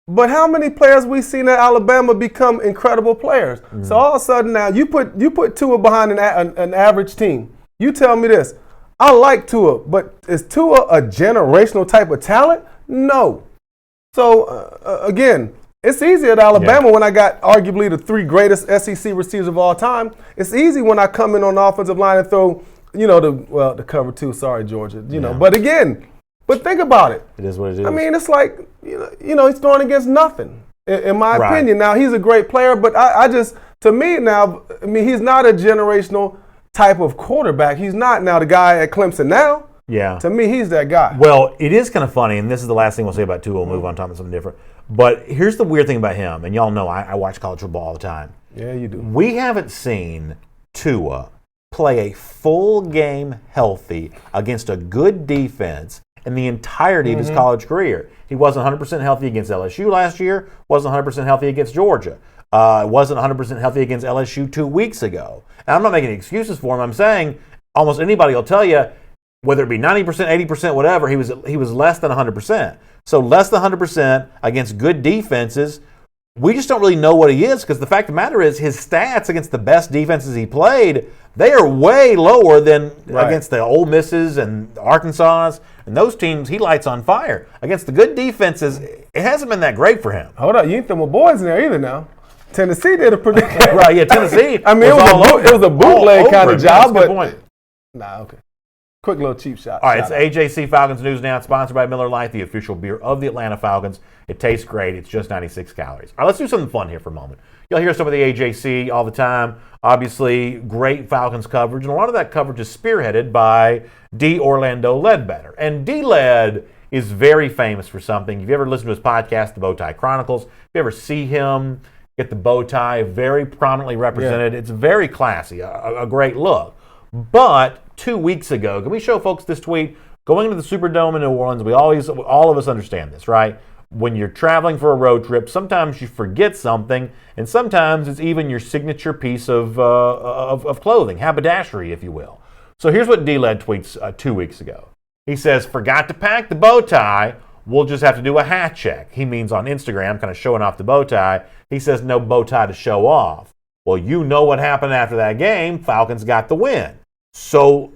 S3: But how many players we seen at Alabama become incredible players? So all of a sudden now you put Tua behind an average team. You tell me this. I like Tua, but is Tua a generational type of talent? No. So, again, it's easy at Alabama when I got arguably the 3 greatest SEC receivers of all time. It's easy when I come in on the offensive line and throw, the cover 2. Sorry, Georgia. But think about it.
S1: It is what it is.
S3: I mean, it's like, he's throwing against nothing, in my opinion. Now, he's a great player, but to me now, he's not a generational type of quarterback. He's not now the guy at Clemson now.
S1: Yeah.
S3: To me, he's that guy.
S1: Well, it is kind of funny, and this is the last thing we'll say about Tua. We'll move on to something different. But here's the weird thing about him, and y'all know I watch college football all the time.
S3: Yeah, you do.
S1: We haven't seen Tua play a full game healthy against a good defense in the entirety of his college career. He wasn't 100% healthy against LSU last year, wasn't 100% healthy against Georgia, wasn't 100% healthy against LSU 2 weeks ago. And I'm not making excuses for him. I'm saying almost anybody will tell you, whether it be 90%, 80%, whatever, he was less than 100%. So less than 100% against good defenses. We just don't really know what he is because the fact of the matter is his stats against the best defenses he played, they are way lower than against the Ole Misses and Arkansas and those teams. He lights on fire. Against the good defenses, it hasn't been that great for him.
S3: Hold up, you ain't throw my boys in there either now. Tennessee did a pretty
S1: right, yeah, Tennessee.
S3: I mean, it was a bootleg kind of job, but
S1: point.
S3: Nah, okay. Quick little cheap shot.
S1: All right, it's AJC Falcons News Now. It's sponsored by Miller Lite, the official beer of the Atlanta Falcons. It tastes great. It's just 96 calories. All right, let's do something fun here for a moment. You'll hear some of the AJC all the time. Obviously, great Falcons coverage, and a lot of that coverage is spearheaded by D. Orlando Ledbetter. And D-Led is very famous for something. If you ever listen to his podcast, The Bowtie Chronicles, if you ever see him get the bow tie very prominently represented, it's very classy, a great look. But 2 weeks ago, can we show folks this tweet? Going into the Superdome in New Orleans, all of us understand this, right? When you're traveling for a road trip, sometimes you forget something, and sometimes it's even your signature piece of clothing, haberdashery, if you will. So here's what D-Led tweets 2 weeks ago. He says, "Forgot to pack the bow tie. We'll just have to do a hat check." He means on Instagram, kind of showing off the bow tie. He says, "No bow tie to show off." Well, you know what happened after that game. Falcons got the win. So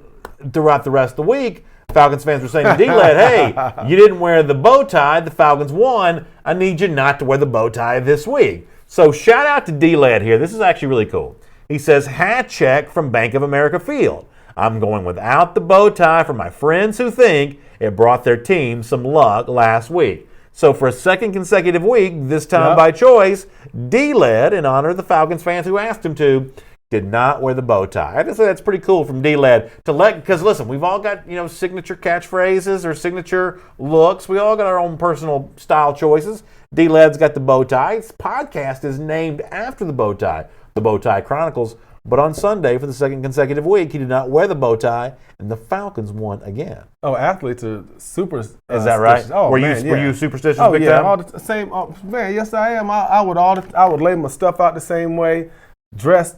S1: throughout the rest of the week, Falcons fans were saying to D-Led, "Hey, you didn't wear the bow tie. The Falcons won. I need you not to wear the bow tie this week." So shout out to D-Led here. This is actually really cool. He says, "Hat check from Bank of America Field. I'm going without the bow tie for my friends who think it brought their team some luck last week." So for a second consecutive week, this time by choice, D-Led, in honor of the Falcons fans who asked him to, did not wear the bow tie. I just say that's pretty cool from D-Led because listen, we've all got signature catchphrases or signature looks. We all got our own personal style choices. D-Led's got the bow tie. His podcast is named after the bow tie. The Bow Tie Chronicles. But on Sunday, for the second consecutive week, he did not wear the bow tie, and the Falcons won again.
S3: Oh, athletes are super.
S1: Is that right?
S3: Oh,
S1: were
S3: man,
S1: you superstitious?
S3: Oh,
S1: big
S3: yeah,
S1: time?
S3: all the same. Oh, man, yes, I am. I would lay my stuff out the same way, dress,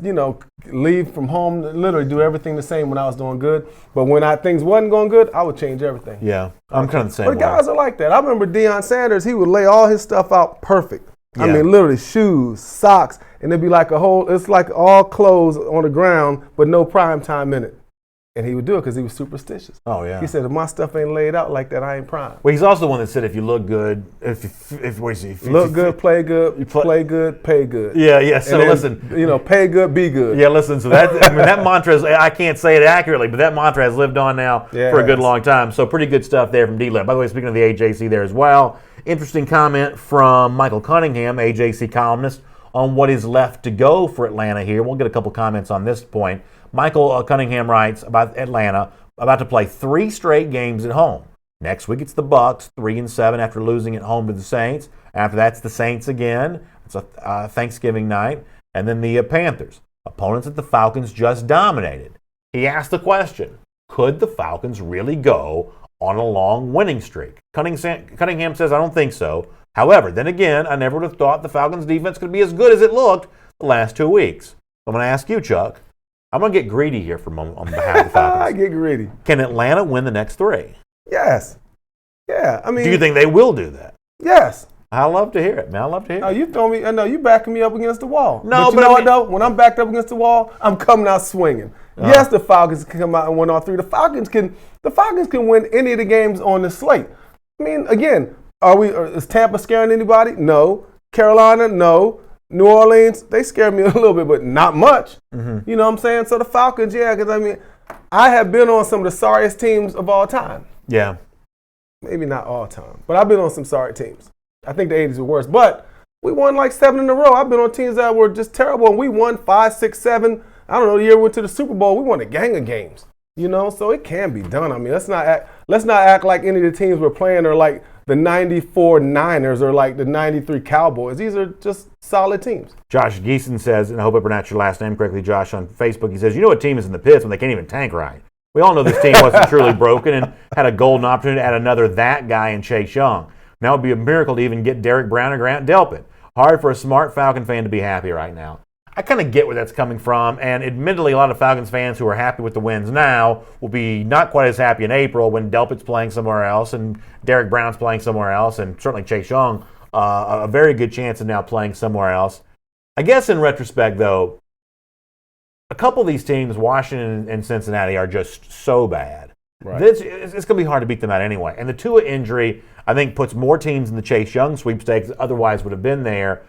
S3: leave from home, literally do everything the same when I was doing good. But when things wasn't going good, I would change everything.
S1: Yeah, I'm kind of the same
S3: But
S1: way.
S3: guys are like that. I remember Deion Sanders, he would lay all his stuff out perfect.
S1: Yeah.
S3: I mean, literally shoes, socks, and it'd be like it's like all clothes on the ground, but no prime time in it. And he would do it because he was superstitious.
S1: Oh, yeah.
S3: He said, if my stuff ain't laid out like that, I ain't prime.
S1: Well, he's also the one that said if you look good,
S3: Look good, play good, play good, pay good.
S1: Yeah. So
S3: And then,
S1: listen,
S3: pay good, be good.
S1: yeah, listen. So that mantra is, I can't say it accurately, but that mantra has lived on now for a good long time. So pretty good stuff there from D-Lab. By the way, speaking of the AJC there as well, interesting comment from Michael Cunningham, AJC columnist, on what is left to go for Atlanta here. We'll get a couple comments on this point. Michael Cunningham writes about Atlanta about to play 3 straight games at home. Next week it's the Bucs, 3-7 after losing at home to the Saints. After that's the Saints again. It's a Thanksgiving night. And then the Panthers, opponents that the Falcons just dominated. He asked the question, could the Falcons really go on a long winning streak? Cunningham says, I don't think so. However, then again, I never would have thought the Falcons defense could be as good as it looked the last 2 weeks. I'm going to ask you, Chuck. I'm going to get greedy here for a moment on behalf of the Falcons.
S3: I get greedy.
S1: Can Atlanta win the next 3?
S3: Yes. Yeah, I mean.
S1: Do you think they will do that?
S3: Yes.
S1: I love to hear it, man. I love to hear it.
S3: You throw me. I know you backing me up against the wall.
S1: No,
S3: but you know what though? When I'm backed up against the wall, I'm coming out swinging. Yes, the Falcons can come out and win all 3. The Falcons can win any of the games on the slate. I mean, again, is Tampa scaring anybody? No. Carolina? No. New Orleans, they scare me a little bit, but not much. Mm-hmm. You know what I'm saying? So the Falcons, yeah, because I mean, I have been on some of the sorriest teams of all time.
S1: Yeah.
S3: Maybe not all time, but I've been on some sorry teams. I think the 80s were worse, but we won like 7 in a row. I've been on teams that were just terrible, and we won 5, 6, 7. I don't know, the year we went to the Super Bowl, we won a gang of games. So it can be done. I mean, let's not act like any of the teams we're playing are like the 94 Niners or like the 93 Cowboys. These are just solid teams.
S1: Josh Geeson says, and I hope I pronounced your last name correctly, Josh, on Facebook, he says, you know what team is in the pits when they can't even tank right? We all know this team wasn't truly broken and had a golden opportunity to add another that guy in Chase Young. Now it would be a miracle to even get Derek Brown or Grant Delpit. Hard for a smart Falcon fan to be happy right now. I kind of get where that's coming from, and admittedly, a lot of Falcons fans who are happy with the wins now will be not quite as happy in April when Delpit's playing somewhere else and Derek Brown's playing somewhere else, and certainly Chase Young, a very good chance of now playing somewhere else. I guess in retrospect, though, a couple of these teams, Washington and Cincinnati, are just so bad. Right. It's going to be hard to beat them out anyway. And the Tua injury, I think, puts more teams in the Chase Young sweepstakes that otherwise would have been there.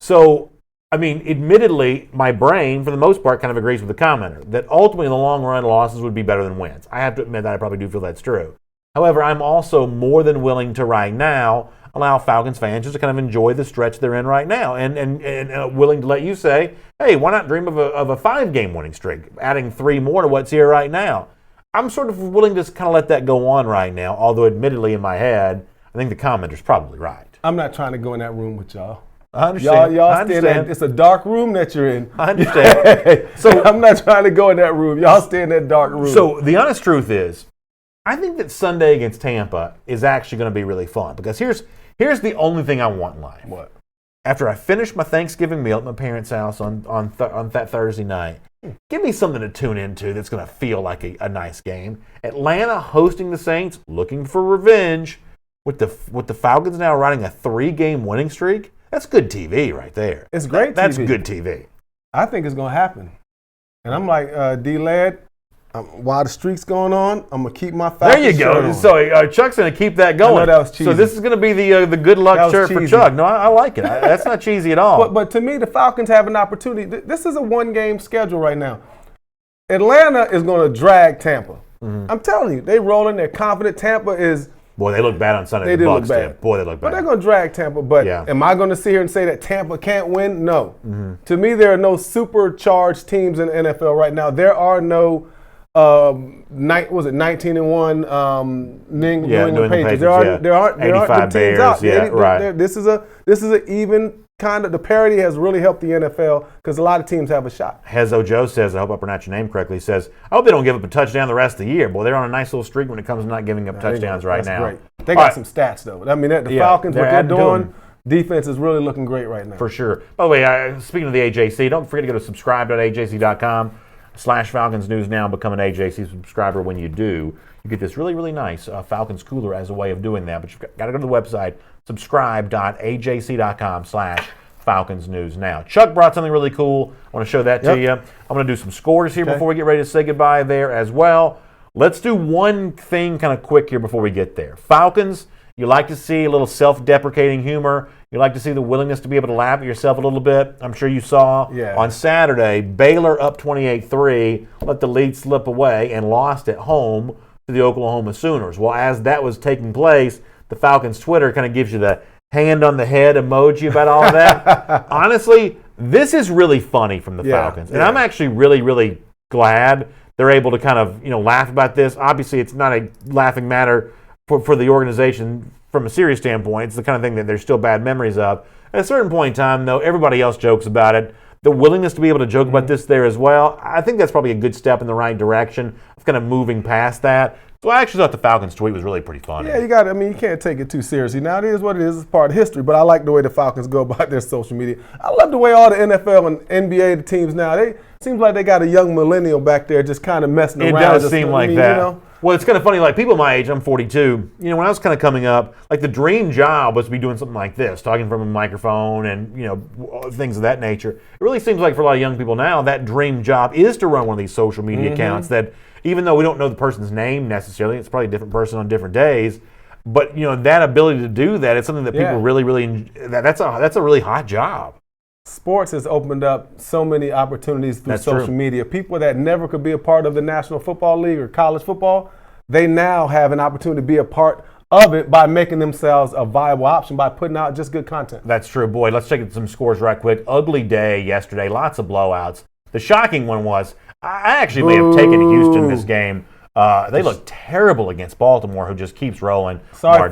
S1: So, I mean, admittedly, my brain, for the most part, kind of agrees with the commenter that ultimately in the long run, losses would be better than wins. I have to admit that I probably do feel that's true. However, I'm also more than willing to right now allow Falcons fans just to kind of enjoy the stretch they're in right now and willing to let you say, hey, why not dream of a 5-game winning streak, adding 3 more to what's here right now. I'm sort of willing to just kind of let that go on right now, although admittedly in my head, I think the commenter's probably right.
S3: I'm not trying to go in that room with y'all.
S1: I understand.
S3: Y'all stay in that. It's a dark room that you're in.
S1: I understand.
S3: So I'm not trying to go in that room. Y'all stay in that dark room.
S1: So the honest truth is, I think that Sunday against Tampa is actually going to be really fun because here's the only thing I want in life.
S3: What?
S1: After I finish my Thanksgiving meal at my parents' house on that Thursday night, give me something to tune into that's going to feel like a nice game. Atlanta hosting the Saints, looking for revenge, with the Falcons now riding a 3-game winning streak. That's good TV right there.
S3: It's great TV.
S1: That's good TV.
S3: I think it's going to happen. And I'm like, D-Lad, while the streak's going on, I'm going to keep my Falcons
S1: There you go.
S3: on.
S1: So Chuck's going to keep that going.
S3: I know that was cheesy.
S1: So this is going to be the good luck shirt for Chuck. No, I like it. That's not cheesy at all.
S3: But to me, the Falcons have an opportunity. This is a 1-game schedule right now. Atlanta is going to drag Tampa. Mm-hmm. I'm telling you, they rolling. They're confident. Tampa is...
S1: Boy, they look bad on Sunday.
S3: They did look bad.
S1: Boy, they look bad.
S3: But they're going to drag Tampa. But am I going to sit here and say that Tampa can't win? No. Mm-hmm. To me, there are no supercharged teams in the NFL right now. There are no 19-1 New England Patriots. There aren't teams
S1: Bears,
S3: out.
S1: Right.
S3: This is an even the parity has really helped the NFL because a lot of teams have a shot.
S1: Hezo Joe says, I hope I pronounced your name correctly, says, I hope they don't give up a touchdown the rest of the year. Boy, they're on a nice little streak when it comes to not giving up touchdowns right now.
S3: Great. They got some stats, though. I mean, the Falcons, what they're doing, defense is really looking great right now.
S1: For sure. By the way, speaking of the AJC, don't forget to go to subscribe.ajc.com/Falcons News Now and become an AJC subscriber. When you do, you get this really, really nice Falcons cooler as a way of doing that. But you've got to go to the website, subscribe.ajc.com/Falcons News Now. Chuck brought something really cool. I want to show that to you. I'm going to do some scores here before we get ready to say goodbye there as well. Let's do one thing kind of quick here before we get there. Falcons, you like to see a little self-deprecating humor. You like to see the willingness to be able to laugh at yourself a little bit. I'm sure you saw on Saturday, Baylor up 28-3, let the lead slip away, and lost at home to the Oklahoma Sooners. Well, as that was taking place, the Falcons Twitter kind of gives you the hand on the head emoji about all of that. Honestly, this is really funny from the Falcons. And I'm actually really, really glad they're able to kind of, laugh about this. Obviously, it's not a laughing matter for the organization from a serious standpoint. It's the kind of thing that there's still bad memories of. At a certain point in time, though, everybody else jokes about it. The willingness to be able to joke about this there as well, I think that's probably a good step in the right direction of kind of moving past that. So I actually thought the Falcons tweet was really pretty funny.
S3: Yeah, you can't take it too seriously. Now, it is what it is. It's part of history, but I like the way the Falcons go about their social media. I love the way all the NFL and NBA, the teams now, seems like they got a young millennial back there just kind of messing around.
S1: It does seem like that. Well, it's kind of funny, like people my age, I'm 42, when I was kind of coming up, like the dream job was to be doing something like this, talking from a microphone and, things of that nature. It really seems like for a lot of young people now, that dream job is to run one of these social media accounts that, even though we don't know the person's name necessarily, it's probably a different person on different days, but, that ability to do that, it's something that people really, really, that's a really hot job.
S3: Sports has opened up so many opportunities through social media. People that never could be a part of the National Football League or college football, they now have an opportunity to be a part of it by making themselves a viable option by putting out just good content.
S1: That's true. Boy, let's check some scores right quick. Ugly day yesterday. Lots of blowouts. The shocking one was, I actually may have taken Houston this game. They look terrible against Baltimore, who just keeps rolling.
S3: Sorry,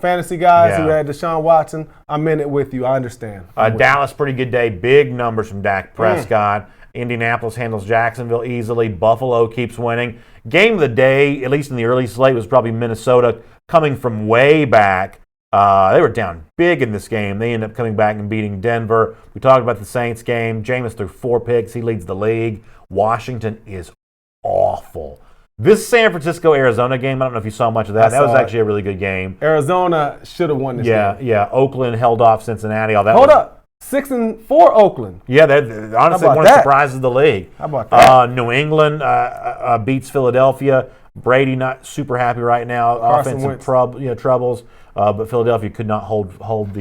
S3: fantasy guys who had Deshaun Watson. I'm in it with you. I understand.
S1: Dallas, pretty good day. Big numbers from Dak Prescott. Indianapolis handles Jacksonville easily. Buffalo keeps winning. Game of the day, at least in the early slate, was probably Minnesota coming from way back. They were down big in this game. They ended up coming back and beating Denver. We talked about the Saints game. Jameis threw 4 picks. He leads the league. Washington is awful. This San Francisco-Arizona game, I don't know if you saw much of that. That was actually a really good game.
S3: Arizona should have won this game.
S1: Yeah. Oakland held off Cincinnati.
S3: Hold up. 6-4 Oakland.
S1: Yeah, they're honestly one of the surprises of the league.
S3: How about that?
S1: New England beats Philadelphia. Brady not super happy right now. Offensive troubles, but Philadelphia could not hold up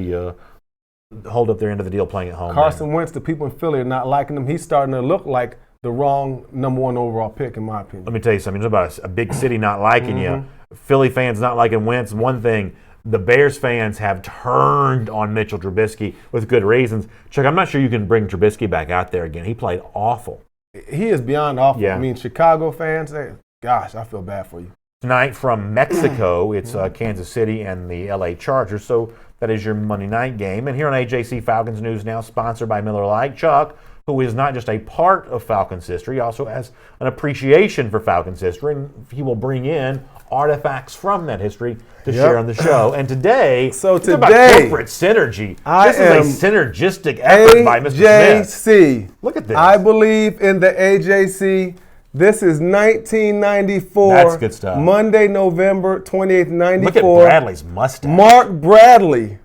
S1: their end of the deal playing at home.
S3: Carson Wentz, the people in Philly are not liking him. He's starting to look like the wrong number 1 overall pick, in my opinion.
S1: Let me tell you something. It's about a big city not liking you. Philly fans not liking Wentz. One thing, the Bears fans have turned on Mitchell Trubisky with good reasons. Chuck, I'm not sure you can bring Trubisky back out there again. He played awful.
S3: He is beyond awful.
S1: Yeah.
S3: I mean, Chicago fans, gosh, I feel bad for you.
S1: Tonight from Mexico, it's Kansas City and the LA Chargers. So that is your Monday night game. And here on AJC Falcons News Now, sponsored by Miller Lite, Chuck, who is not just a part of Falcons history, also has an appreciation for Falcons history, and he will bring in artifacts from that history to share on the show. And today, it's about corporate synergy. This is a synergistic effort by Mr.
S3: AJC.
S1: Smith. Look at this.
S3: I believe in the AJC. This is 1994.
S1: That's good stuff.
S3: Monday, November 28th, 94.
S1: Look at Bradley's mustache.
S3: Mark Bradley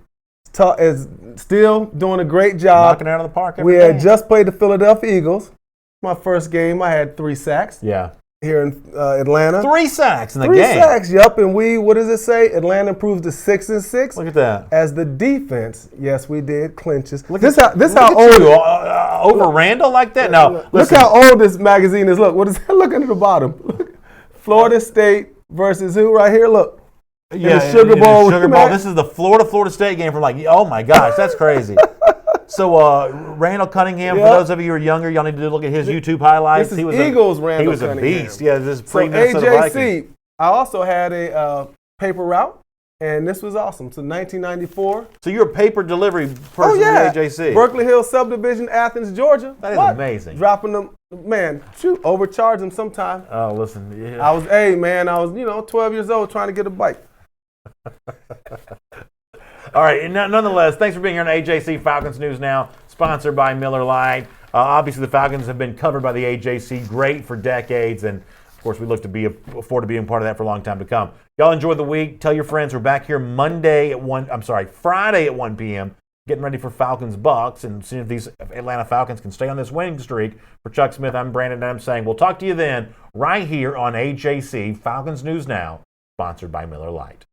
S3: is still doing a great job.
S1: Knocking it out of the park every day.
S3: We had just played the Philadelphia Eagles. My first game, I had 3 sacks.
S1: Yeah.
S3: Here in Atlanta.
S1: 3 sacks in the
S3: 3
S1: game.
S3: 3 sacks, yup. And what does it say? Atlanta improves to 6-6.
S1: Look at that.
S3: As the defense, yes, we did, clinches.
S1: Look
S3: this
S1: how
S3: old.
S1: Over Randall like that? No.
S3: Look how old this magazine is. Look, what is that? Look at the bottom. Look. Florida State versus who right here? Look.
S1: Yeah,
S3: the Sugar Bowl.
S1: Sugar Bowl. This is the Florida State game from oh my gosh, that's crazy. So Randall Cunningham, for those of you who are younger, y'all need to look at his YouTube highlights.
S3: This is Eagles Randall
S1: He was
S3: Cunningham.
S1: a beast. Yeah, this is
S3: So
S1: pre-Minnesota
S3: AJC,
S1: Vikings.
S3: I also had a paper route. And this was awesome. So 1994.
S1: So you're a paper delivery person
S3: Oh, yeah.
S1: at the AJC.
S3: Berkeley Hills Subdivision, Athens, Georgia.
S1: That is
S3: What?
S1: amazing.
S3: Dropping them, man, shoot, overcharge them sometime.
S1: Oh, listen. Yeah.
S3: I was 12 years old trying to get a bike.
S1: All right. And nonetheless, thanks for being here on AJC Falcons News Now, sponsored by Miller Lite. Obviously, the Falcons have been covered by the AJC, great for decades, and of course, we look to forward to being part of that for a long time to come. Y'all enjoy the week. Tell your friends we're back here Friday at 1 p.m. Getting ready for Falcons Bucks and seeing if these Atlanta Falcons can stay on this winning streak. For Chuck Smith, I'm Brandon, and I'm saying we'll talk to you then right here on AJC Falcons News Now, sponsored by Miller Lite.